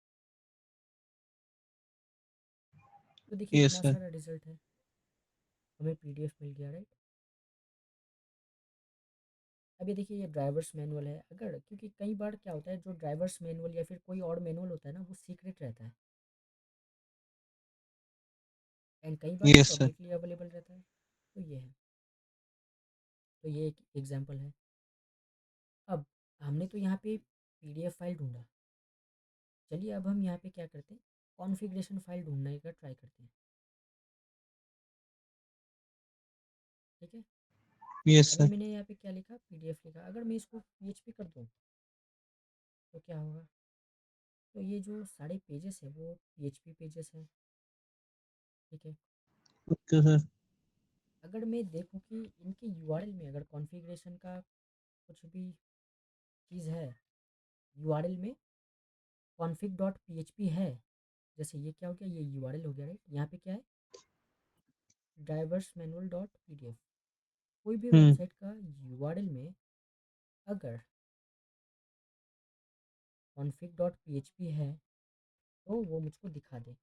तो देखिए यस इतना सर। सारा रिजल्ट है, हमें पीडीएफ मिल गया, राइट। अब ये देखिए ये ड्राइवर्स मैनुअल है, अगर क्योंकि कई बार क्या होता है, जो ड्राइवर्स मैनुअल या फिर कोई और मैनुअल होता है ना, वो सीक्रेट रहता है, एंड कई बार वो यस सर। पब्लिकली अवेलेबल रहता है। तो ये है, तो ये एक एग्जाम्पल है। अब हमने तो यहाँ पे पीडीएफ फाइल ढूंढा, चलिए अब हम यहाँ पे क्या करते हैं, कॉन्फ़िगरेशन फाइल ढूंढने का ट्राई करते हैं, ठीक है। यस अभी सर। मैंने यहाँ पे क्या लिखा, पीडीएफ लिखा, अगर मैं इसको पीएचपी कर दूँ तो क्या होगा, तो ये जो सारे पेजेस है वो पीएचपी पेजेस हैं, ठीक है। Okay sir. अगर मैं देखूँ कि इनके यूआरएल में अगर कॉन्फ़िगरेशन का कुछ भी चीज़ है, यूआरएल में config डॉट पी है, जैसे ये क्या हो गया, ये यूआरएल हो गया, राइट। यहाँ पे क्या है, ड्राइवर्स मैनुअल डॉट पीडीएफ। कोई भी हम्म। वेबसाइट का यूआरएल में अगर config डॉट पी है तो वो मुझको दिखा दे,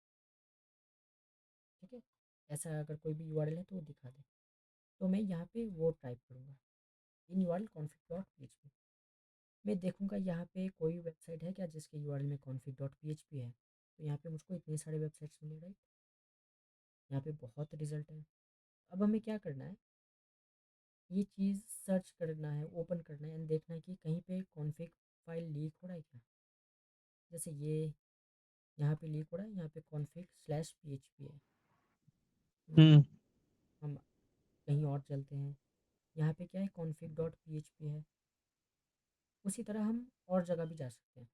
ठीक है। ऐसा अगर कोई भी यूआरएल है तो वो दिखा दे, तो मैं यहाँ पे वो टाइप करूँगा, इन यूआरएल config डॉट पी। मैं देखूँगा यहाँ पे कोई वेबसाइट है क्या जिसके यूआरएल में config डॉट पी है, तो यहाँ पे मुझको इतने सारे वेबसाइट्स मिले, राइट। यहाँ पे बहुत रिजल्ट है। अब हमें क्या करना है, ये चीज़ सर्च करना है, ओपन करना है एंड देखना है कि कहीं पे कॉन्फ़िग फाइल लीक हो रहा है क्या। जैसे ये यहाँ पे लीक हो रहा है, यहाँ पे कॉन्फ़िग स्लैश पीएचपी है। हम्म। हम कहीं और चलते हैं, यहाँ पे क्या है, कॉन्फ़िग डॉट पीएचपी है। उसी तरह हम और जगह भी जा सकते हैं,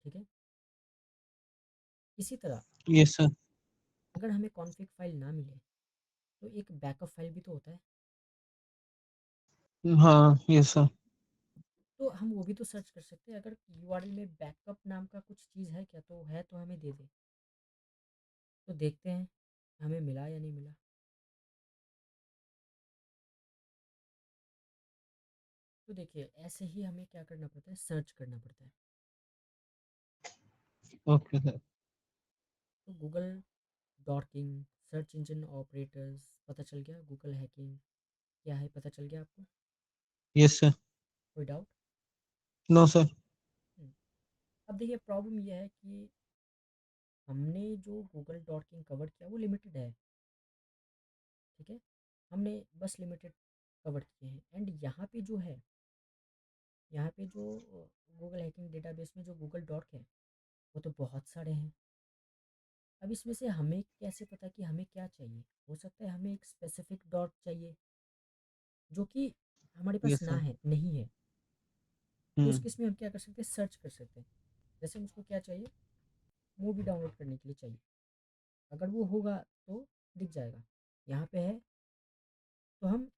ठीक है। इसी तरह यस सर। अगर हमें कॉन्फ़िग फाइल ना मिले तो एक बैकअप फाइल भी तो होता है, हाँ यस सर। तो हम वो भी तो सर्च कर सकते हैं। अगर यूआरएल में बैकअप नाम का कुछ चीज़ है क्या, तो है तो हमें दे दे, तो देखते हैं हमें मिला या नहीं मिला। तो देखिए ऐसे ही हमें क्या करना पड़ता है, सर्च करना पड़ता है। Okay sir. तो Google dorking, search engine operators पता चल गया, गूगल हैकिंग क्या है पता चल गया आपको, यस सर। कोई डाउट। No sir. अब देखिए प्रॉब्लम यह है कि हमने जो गूगल डॉकिंग कवर किया वो लिमिटेड है, ठीक है। हमने बस लिमिटेड कवर किए हैं, एंड यहाँ पे जो है, यहाँ पे जो गूगल हैकिंग डेटाबेस में जो गूगल डॉक है वो तो बहुत सारे हैं। अब इसमें से हमें कैसे पता कि हमें क्या चाहिए, हो सकता है हमें एक स्पेसिफिक डॉट चाहिए जो कि हमारे पास यस ना सर। है, नहीं है। तो उस हम्म। केस में हम क्या कर सकते हैं, सर्च कर सकते हैं। जैसे मुझको क्या चाहिए, मूवी डाउनलोड करने के लिए चाहिए, अगर वो होगा तो दिख जाएगा, यहाँ पे है, तो हम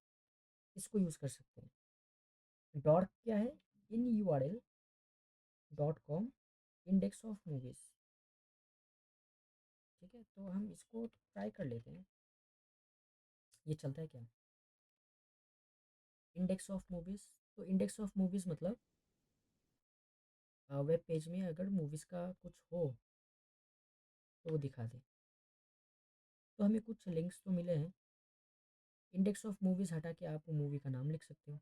इसको यूज़ कर सकते हैं। डॉट क्या है, in U R L dot com index of movies, ठीक है। तो हम इसको ट्राई कर लेते हैं, ये चलता है क्या, इंडेक्स ऑफ मूवीज़। तो इंडेक्स ऑफ मूवीज़ मतलब वेब पेज में अगर मूवीज़ का कुछ हो तो वो दिखा दे। तो हमें कुछ लिंक्स तो मिले हैं। इंडेक्स ऑफ मूवीज़ हटा के आप मूवी का नाम लिख सकते हो।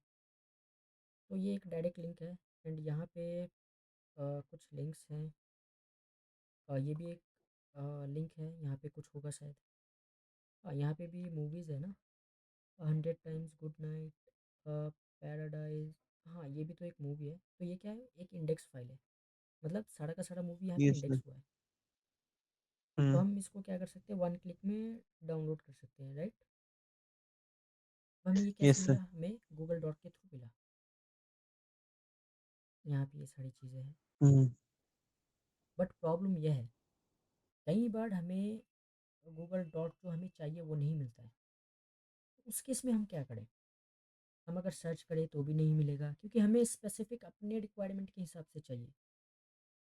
तो ये एक डायरेक्ट लिंक है। एंड यहाँ पे कुछ लिंक्स हैं। ये भी एक लिंक है, यहाँ पे कुछ होगा शायद। हाँ, यहाँ पे भी मूवीज़ है ना। 100 टाइम्स गुड नाइट, पैराडाइज। हाँ, ये भी तो एक मूवी है। तो ये क्या है, एक इंडेक्स फाइल है। मतलब सारा का सारा मूवी यहाँ पे यस सर। इंडेक्स हुआ है। तो हम्म। हम इसको क्या कर सकते हैं, वन क्लिक में डाउनलोड कर सकते हैं, राइट। हमें ये कैसे यस सर। मिला, हमें गूगल डॉट के थ्रू मिला। यहाँ पे ये सारी चीज़ें हैं। हम्म। बट प्रॉब्लम यह है, कई बार हमें गूगल डॉट जो हमें चाहिए वो नहीं मिलता है। तो उस केस में हम क्या करें, हम अगर सर्च करें तो भी नहीं मिलेगा, क्योंकि हमें स्पेसिफिक अपने रिक्वायरमेंट के हिसाब से चाहिए।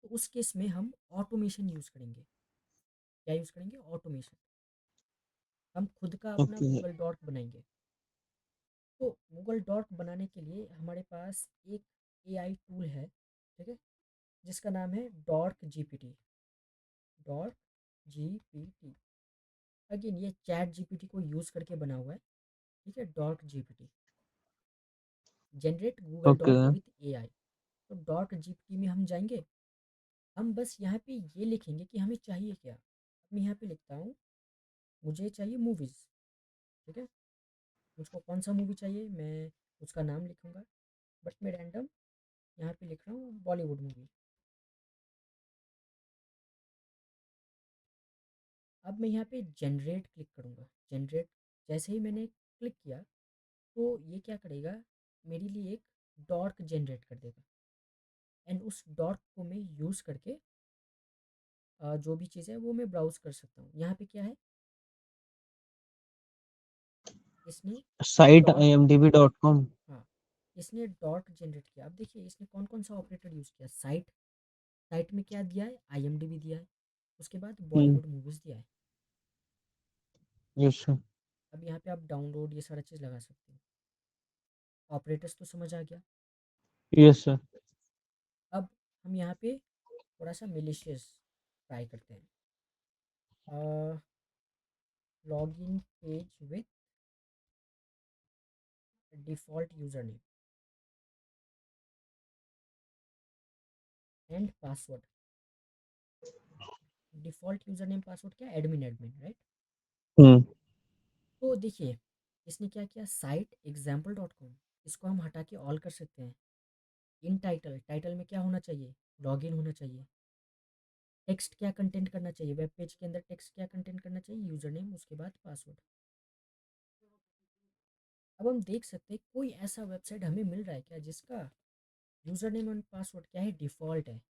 तो उस केस में हम ऑटोमेशन यूज़ करेंगे। क्या यूज़ करेंगे, ऑटोमेशन। हम खुद का अपना ओके। गूगल डॉट बनाएंगे। तो गूगल डॉट बनाने के लिए हमारे पास एक एआई टूल है, ठीक है, जिसका नाम है dark GPT. Dark GPT, again ये चैट जीपीटी को यूज़ करके बना हुआ है। ठीक है, dark GPT, generate Google okay. Dot with AI. तो डॉर्क जीपीटी में हम जाएंगे। हम बस यहाँ पे ये लिखेंगे कि हमें चाहिए क्या। अब मैं यहाँ पे लिखता हूँ, मुझे चाहिए मूवीज़। ठीक है, मुझको कौन सा मूवी चाहिए, मैं उसका नाम लिखूँगा। बट मैं रैंडम यहाँ पे लिख रहा हूँ बॉलीवुड मूवी। अब मैं यहाँ पे जनरेट क्लिक करूँगा। जनरेट, जैसे ही मैंने क्लिक किया तो ये क्या करेगा, मेरे लिए एक डॉर्क जनरेट कर देगा। एंड उस डॉर्क को मैं यूज़ करके जो भी चीज़ है वो मैं ब्राउज़ कर सकता हूँ। यहाँ पे क्या है, इसने साइट डॉट, imdb.com। हाँ, इसने डॉट जनरेट किया। अब देखिए इसने कौन कौन सा ऑपरेटर यूज़ किया, साइट। साइट में क्या दिया है, आईएमडीबी दिया है। उसके बाद हम्म। बॉलीवुड मूवीज़ दिया है। Yes sir. अब यहाँ पे आप डाउनलोड ये सारा चीज़ लगा सकते हो। ऑपरेटर्स तो समझ आ गया। Yes sir. अब हम यहाँ पे थोड़ा सा मिलिशियस ट्राई करते हैं। Log in page with default user name and password. Default user name password क्या, एडमिन एडमिन, राइट। हम्म। तो देखिए इसने क्या किया, साइट एग्जाम्पल डॉट कॉम, इसको हम हटा के ऑल कर सकते हैं। इन टाइटल, टाइटल में क्या होना चाहिए, लॉगिन होना चाहिए। टेक्स्ट क्या कंटेंट करना चाहिए, वेब पेज के अंदर टेक्स्ट क्या कंटेंट करना चाहिए, यूज़र नेम, उसके बाद पासवर्ड। अब हम देख सकते हैं कोई ऐसा वेबसाइट हमें मिल रहा है क्या जिसका यूज़र नेम एंड पासवर्ड क्या है, डिफ़ॉल्ट है।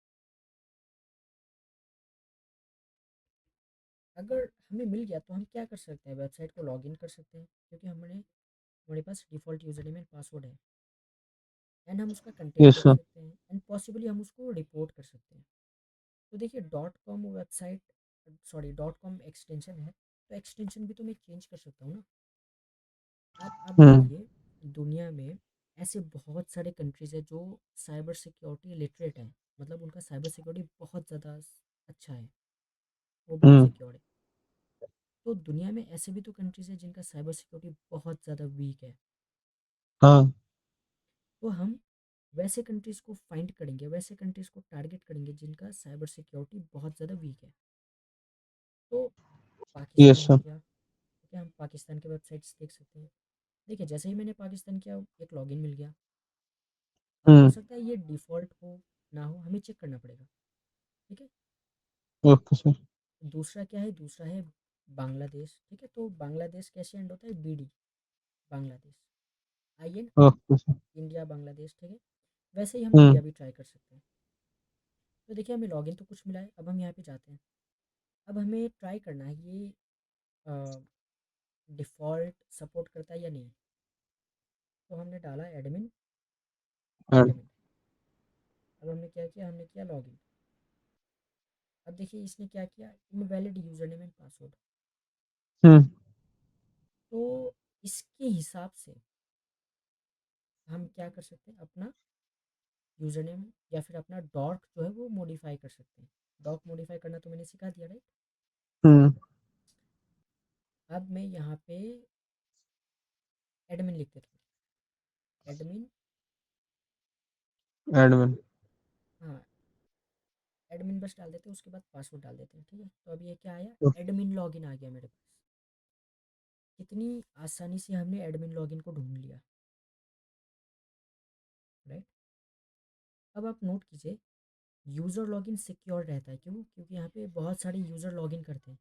अगर हमें मिल गया तो हम क्या कर सकते हैं, वेबसाइट को लॉगिन कर सकते हैं, क्योंकि हमारे पास default user name and password है। एंड हम उसका कंटेंट यस देख सर। सकते हैं एंड पॉसिबली हम उसको रिपोर्ट कर सकते हैं। तो देखिए dot com website, sorry dot com extension है, तो एक्सटेंशन भी तो मैं चेंज कर सकता हूँ ना। अब आप हम्म। देखिए दुनिया में ऐसे बहुत सारे कंट्रीज़ है जो साइबर सिक्योरिटी लिटरेट है। मतलब उनका साइबर सिक्योरिटी बहुत ज़्यादा अच्छा है, वो बहुत हम्म। सिक्योर है। तो दुनिया में ऐसे भी तो कंट्रीज़ है जिनका साइबर सिक्योरिटी बहुत ज़्यादा वीक है। हाँ। तो हम वैसे कंट्रीज़ को फाइंड करेंगे, वैसे कंट्रीज़ को टारगेट करेंगे जिनका साइबर सिक्योरिटी बहुत ज़्यादा वीक है। तो यस पाकिस्तान हो सर। गया। ठीक है, हम पाकिस्तान के वेबसाइट्स देख सकते हैं। देखिए जैसे ही मैंने पाकिस्तान किया एक लॉगिन मिल गया। अब हो हम्म। सकता है ये डिफ़ॉल्ट हो ना हो, हमें चेक करना पड़ेगा। ठीक है। Okay sir. दूसरा क्या है, दूसरा है बांग्लादेश। ठीक है, तो बांग्लादेश कैसे एंड होता है, B D, Bangladesh, IN okay sir. India Bangladesh. ठीक है, वैसे ही हम हम्म। इंडिया भी ट्राई कर सकते हैं। तो देखिए हमें लॉगिन तो कुछ मिला है, अब हम यहाँ पे जाते हैं। अब हमें ट्राई करना है ये डिफ़ॉल्ट सपोर्ट करता है या नहीं। तो हमने डाला एडमिन एडमिन। अब हमने क्या किया, हमने किया लॉगिन। अब देखिए इसने क्या किया, invalid user name and password. हम्म। तो इसके हिसाब से हम क्या कर सकते हैं, अपना यूज़र नेम या फिर अपना डॉक जो है वो मॉडिफाई कर सकते हैं। डॉक मॉडिफाई करना तो मैंने सिखा दिया, राइट। हम्म। अब मैं यहाँ पे एडमिन लिख देता हूँ, एडमिन। एडमिन। हाँ, एडमिन बस डाल देते हैं, उसके बाद पासवर्ड डाल देते हैं, ठीक है। तो अब ये क्या आया, एडमिन लॉगिन आ गया मेरे पास। कितनी आसानी से हमने एडमिन लॉगिन को ढूंढ लिया, राइट। अब आप नोट कीजिए, यूज़र लॉगिन सिक्योर रहता है, क्यों? क्योंकि यहाँ पे बहुत सारे यूज़र लॉगिन करते हैं,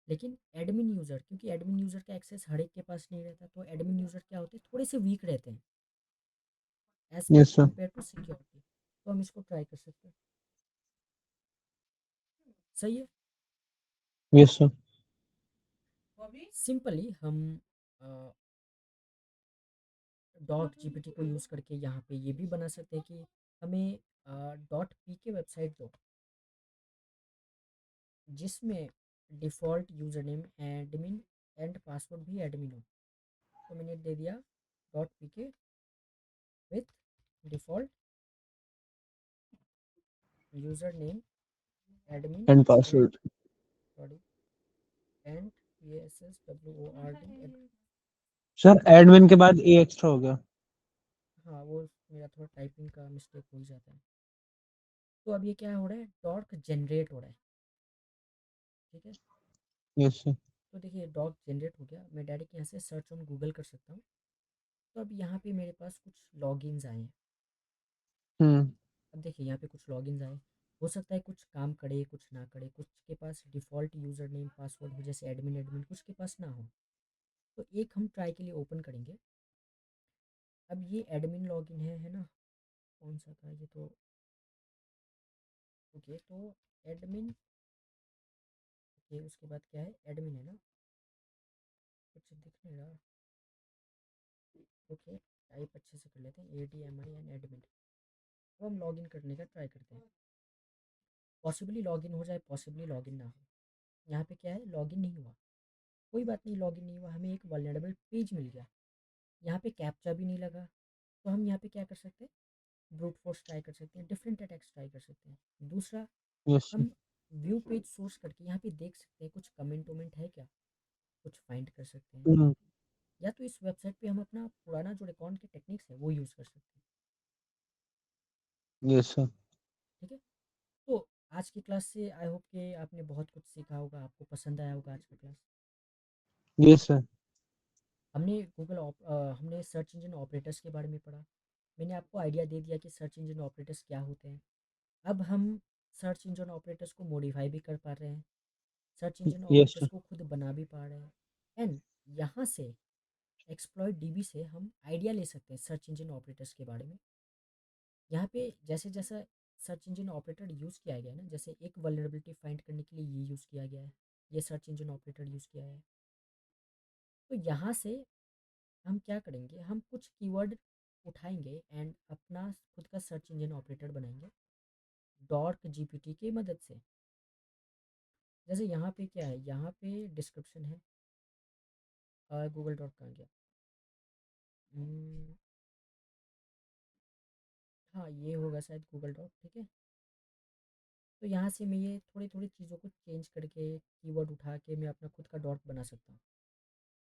लेकिन एडमिन यूज़र, क्योंकि एडमिन यूज़र का एक्सेस हर एक के पास नहीं रहता, तो एडमिन यूज़र क्या होते हैं, थोड़े से वीक रहते हैं as yes sir. Compare to security. तो हम इसको ट्राई कर सकते हैं, सही है। Yes sir. सिंपली हम डॉट जीपीटी को यूज़ करके यहाँ पे ये भी बना सकते हैं कि हमें डॉट पी के वेबसाइट दो जिसमें default user name admin and password भी एडमिन हो। तो मैंने दे दिया dot P K with default user name admin and and password. Sorry and P S S W O R D. Sir अब यहाँ एडमिन पे के बाद ए एक्स्ट्रा हो गया। हाँ, वो मेरा थोड़ा टाइपिंग का मिस्टेक हो ही जाता है। तो अब ये क्या हो रहा है, डॉट जनरेट हो रहा है, ठीक है। Yes sir. तो देखिए डॉट जनरेट हो गया, मैं डायरेक्ट यहाँ से सर्च ऑन गूगल कर सकता हूँ। तो अब यहाँ पे मेरे पास कुछ लॉगिन्स आए हैं। हम्म। अब देखिए यहाँ पे कुछ लॉगिन्स आए, हो सकता है कुछ काम करे कुछ ना करे, कुछ के पास डिफ़ॉल्ट यूज़र नेम पासवर्ड हो जैसे एडमिन एडमिन, कुछ के पास ना हो। तो एक हम ट्राई के लिए ओपन करेंगे। अब ये एडमिन लॉगिन है ना, कौन सा था ये, तो ओके, तो एडमिन, ओके, उसके बाद क्या है, एडमिन है ना, कुछ दिख नहीं रहा। ओके, टाइप अच्छे से कर लेते हैं, A D M I N admin. अब हम लॉगिन करने का ट्राई करते हैं, पॉसिबली लॉगिन हो जाए, पॉसिबली लॉगिन ना हो। यहाँ पे क्या है, लॉगिन नहीं हुआ, कोई बात नहीं, लॉगिन नहीं हुआ, हमें एक वल्नरेबल पेज मिल गया। यहाँ पे कैप्चा भी नहीं लगा। तो हम यहाँ पे क्या कर सकते हैं, ब्रूट फोर्स ट्राई कर सकते हैं, डिफरेंट अटैक्स ट्राई कर सकते हैं। दूसरा, यस सर। हम व्यू पेज सोर्स करके यहाँ पे देख सकते हैं कुछ कमेंट वमेंट है क्या, कुछ फाइंड कर सकते हैं। हम्म। या तो इस वेबसाइट पे हम अपना पुराना जो रिकॉर्ड के टेक्निक्स है वो यूज़ कर सकते हैं, यस सर। ठीक है। तो आज की क्लास से आई होप कि आपने बहुत कुछ सीखा होगा, आपको पसंद आया होगा आज का क्लास। Yes sir. हमने हमने सर्च इंजन ऑपरेटर्स के बारे में पढ़ा। मैंने आपको आइडिया दे दिया कि सर्च इंजन ऑपरेटर्स क्या होते हैं। अब हम सर्च इंजन ऑपरेटर्स को मॉडिफाई भी कर पा रहे हैं, search engine yes operators sir. को खुद बना भी पा रहे हैं। एंड यहाँ से एक्सप्लॉइट डीबी से हम आइडिया ले सकते हैं सर्च इंजन ऑपरेटर्स के बारे में। यहाँ पे जैसे जैसा सर्च इंजन ऑपरेटर यूज़ किया गया है ना, जैसे एक वल्नरेबिलिटी फाइंड करने के लिए ये यूज़ किया गया है, ये सर्च इंजन ऑपरेटर यूज़ किया है। तो यहाँ से हम क्या करेंगे, हम कुछ कीवर्ड उठाएंगे एंड अपना खुद का सर्च इंजन ऑपरेटर बनाएंगे डॉर्क जीपीटी की मदद से। जैसे यहाँ पे क्या है, यहाँ पे डिस्क्रिप्शन है, गूगल डॉट कहाँ गया, हम्म, हाँ ये होगा शायद गूगल डॉट, ठीक है। तो यहाँ से मैं ये थोड़ी थोड़ी चीज़ों को चेंज करके कीवर्ड उठा के मैं अपना खुद का डॉट बना सकता हूँ,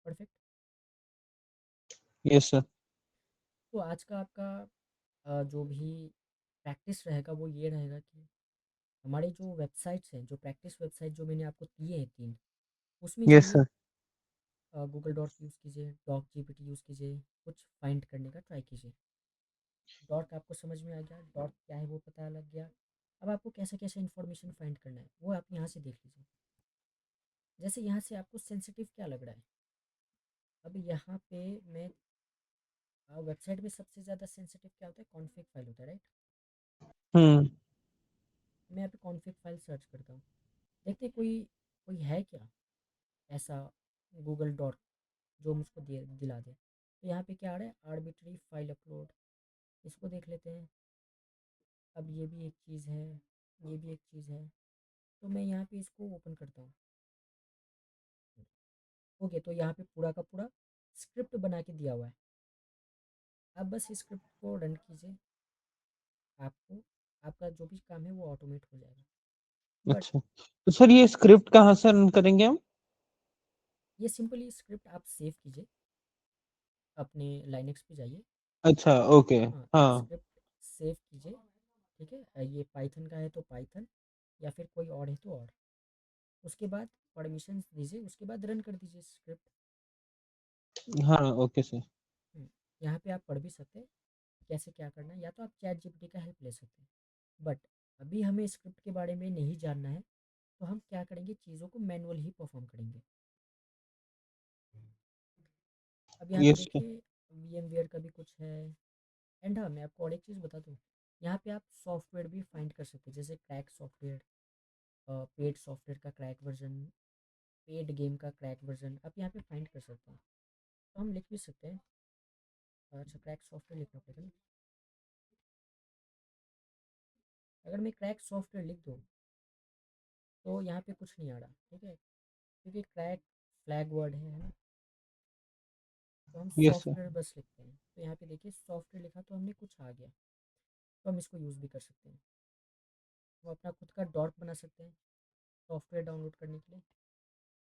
परफेक्ट। Yes sir. तो आज का आपका जो भी प्रैक्टिस रहेगा वो ये रहेगा कि हमारे जो वेबसाइट्स हैं, जो प्रैक्टिस वेबसाइट जो मैंने आपको दिए हैं तीन, उसमें यस जाइए, सर। गूगल डॉट यूज़ कीजिए, डॉक जीपीटी यूज़ कीजिए, कुछ फाइंड करने का ट्राई कीजिए। डॉट आपको समझ में आ गया, डॉट क्या है वो पता लग गया। अब आपको कैसे कैसे इन्फॉर्मेशन फाइंड करना है वो आप यहाँ से देख लीजिए। जैसे यहाँ से आपको सेंसिटिव क्या लग रहा है, अब यहाँ पे मैं वेबसाइट में सबसे ज़्यादा सेंसिटिव क्या होता है, कॉन्फ़िग फाइल होता है, राइट। हम्म। मैं यहाँ पे कॉन्फ़िग फाइल सर्च करता हूँ, देखते हैं कोई कोई है क्या ऐसा गूगल डॉट जो मुझको दे दिला दे। तो यहाँ पे क्या आ रहा है, आर्बिट्री फाइल अपलोड, इसको देख लेते हैं। अब ये भी एक चीज़ है, ये भी एक चीज़ है। तो मैं यहाँ पे इसको ओपन करता हूँ। ओके, तो यहाँ पे पूरा का पूरा स्क्रिप्ट बना के दिया हुआ है। अब बस इस स्क्रिप्ट को रन कीजिए, आपको आपका जो भी काम है वो ऑटोमेट हो जाएगा। बट अच्छा, तो सर ये स्क्रिप्ट कहाँ से रन करेंगे हम? ये सिंपली स्क्रिप्ट आप सेव कीजिए, अपने लाइनक्स पे जाइए। अच्छा, ओके। हाँ, हाँ। स्क्रिप्ट सेव कीजिए। ठीक है, ये पाइथन का है तो पाइथन, या फिर कोई और है तो और। उसके बाद परमिशन दीजिए, उसके बाद रन कर दीजिए स्क्रिप्ट। हाँ, ओके सर। यहाँ पे आप पढ़ भी सकते हैं कैसे क्या करना है, या तो आप चैट जीपीटी का हेल्प ले सकते हैं। बट अभी हमें स्क्रिप्ट के बारे में नहीं जानना है, तो हम क्या करेंगे, चीज़ों को मैनुअल ही परफॉर्म करेंगे। अब यहाँ पे यस सर। देखिए, VMware का भी कुछ है। एंड हाँ, मैं आपको और एक चीज़ बता दूँ, यहाँ पे आप सॉफ्टवेयर भी फाइंड कर सकते हैं, जैसे क्रैक सॉफ्टवेयर, पेड सॉफ्टवेयर का क्रैक वर्जन, पेड गेम का क्रैक वर्जन आप यहाँ पे फाइंड कर सकते हैं। तो हम लिख भी सकते हैं। अच्छा, क्रैक सॉफ्टवेयर लिखना पड़ेगा ना। अगर मैं क्रैक सॉफ्टवेयर लिख दूँ तो यहाँ पे कुछ नहीं आ रहा, ठीक है, क्योंकि क्रैक फ्लैग वर्ड है ना। तो हम यस सर। सॉफ्टवेयर बस लिखते हैं, तो यहाँ पे देखिए सॉफ्टवेयर लिखा तो हमने कुछ आ गया, तो हम इसको यूज़ भी कर सकते हैं। तो अपना खुद का डॉट बना सकते हैं सॉफ्टवेयर डाउनलोड करने के लिए।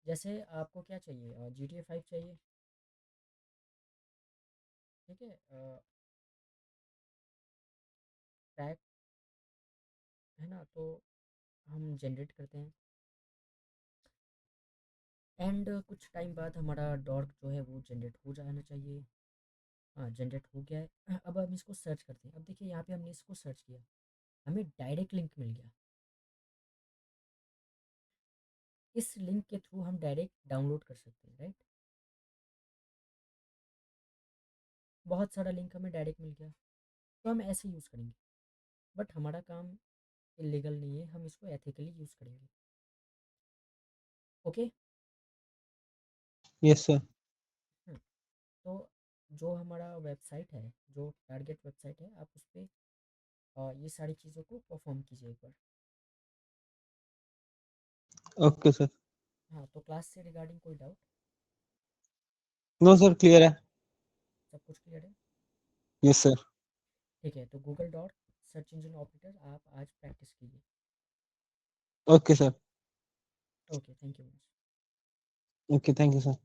जैसे आपको क्या चाहिए, GTA 5 चाहिए, ठीक है, क्रैक है ना, तो हम जनरेट करते हैं। एंड कुछ टाइम बाद हमारा डॉट जो है वो जनरेट हो जाना चाहिए। हाँ, जनरेट हो गया है। अब हम इसको सर्च करते हैं। अब देखिए यहाँ पे हमने इसको सर्च किया, हमें डायरेक्ट लिंक मिल गया। इस लिंक के थ्रू हम डायरेक्ट डाउनलोड कर सकते हैं, राइट। बहुत सारा लिंक हमें डायरेक्ट मिल गया, तो हम ऐसे यूज़ करेंगे। बट हमारा काम इलीगल नहीं है, हम इसको एथिकली यूज़ करेंगे। ओके। Yes sir. तो जो हमारा वेबसाइट है, जो टारगेट वेबसाइट है, आप उस पर ये सारी चीज़ों को परफॉर्म कीजिए एक बार। Okay sir. हाँ, तो क्लास से रिगार्डिंग कोई डाउट? नो सर, क्लियर है। सब कुछ क्लियर है? Yes sir. ठीक है, तो Google dot search engine operator आप आज प्रैक्टिस कीजिए। Okay sir. Okay, thank you. Okay, thank you sir.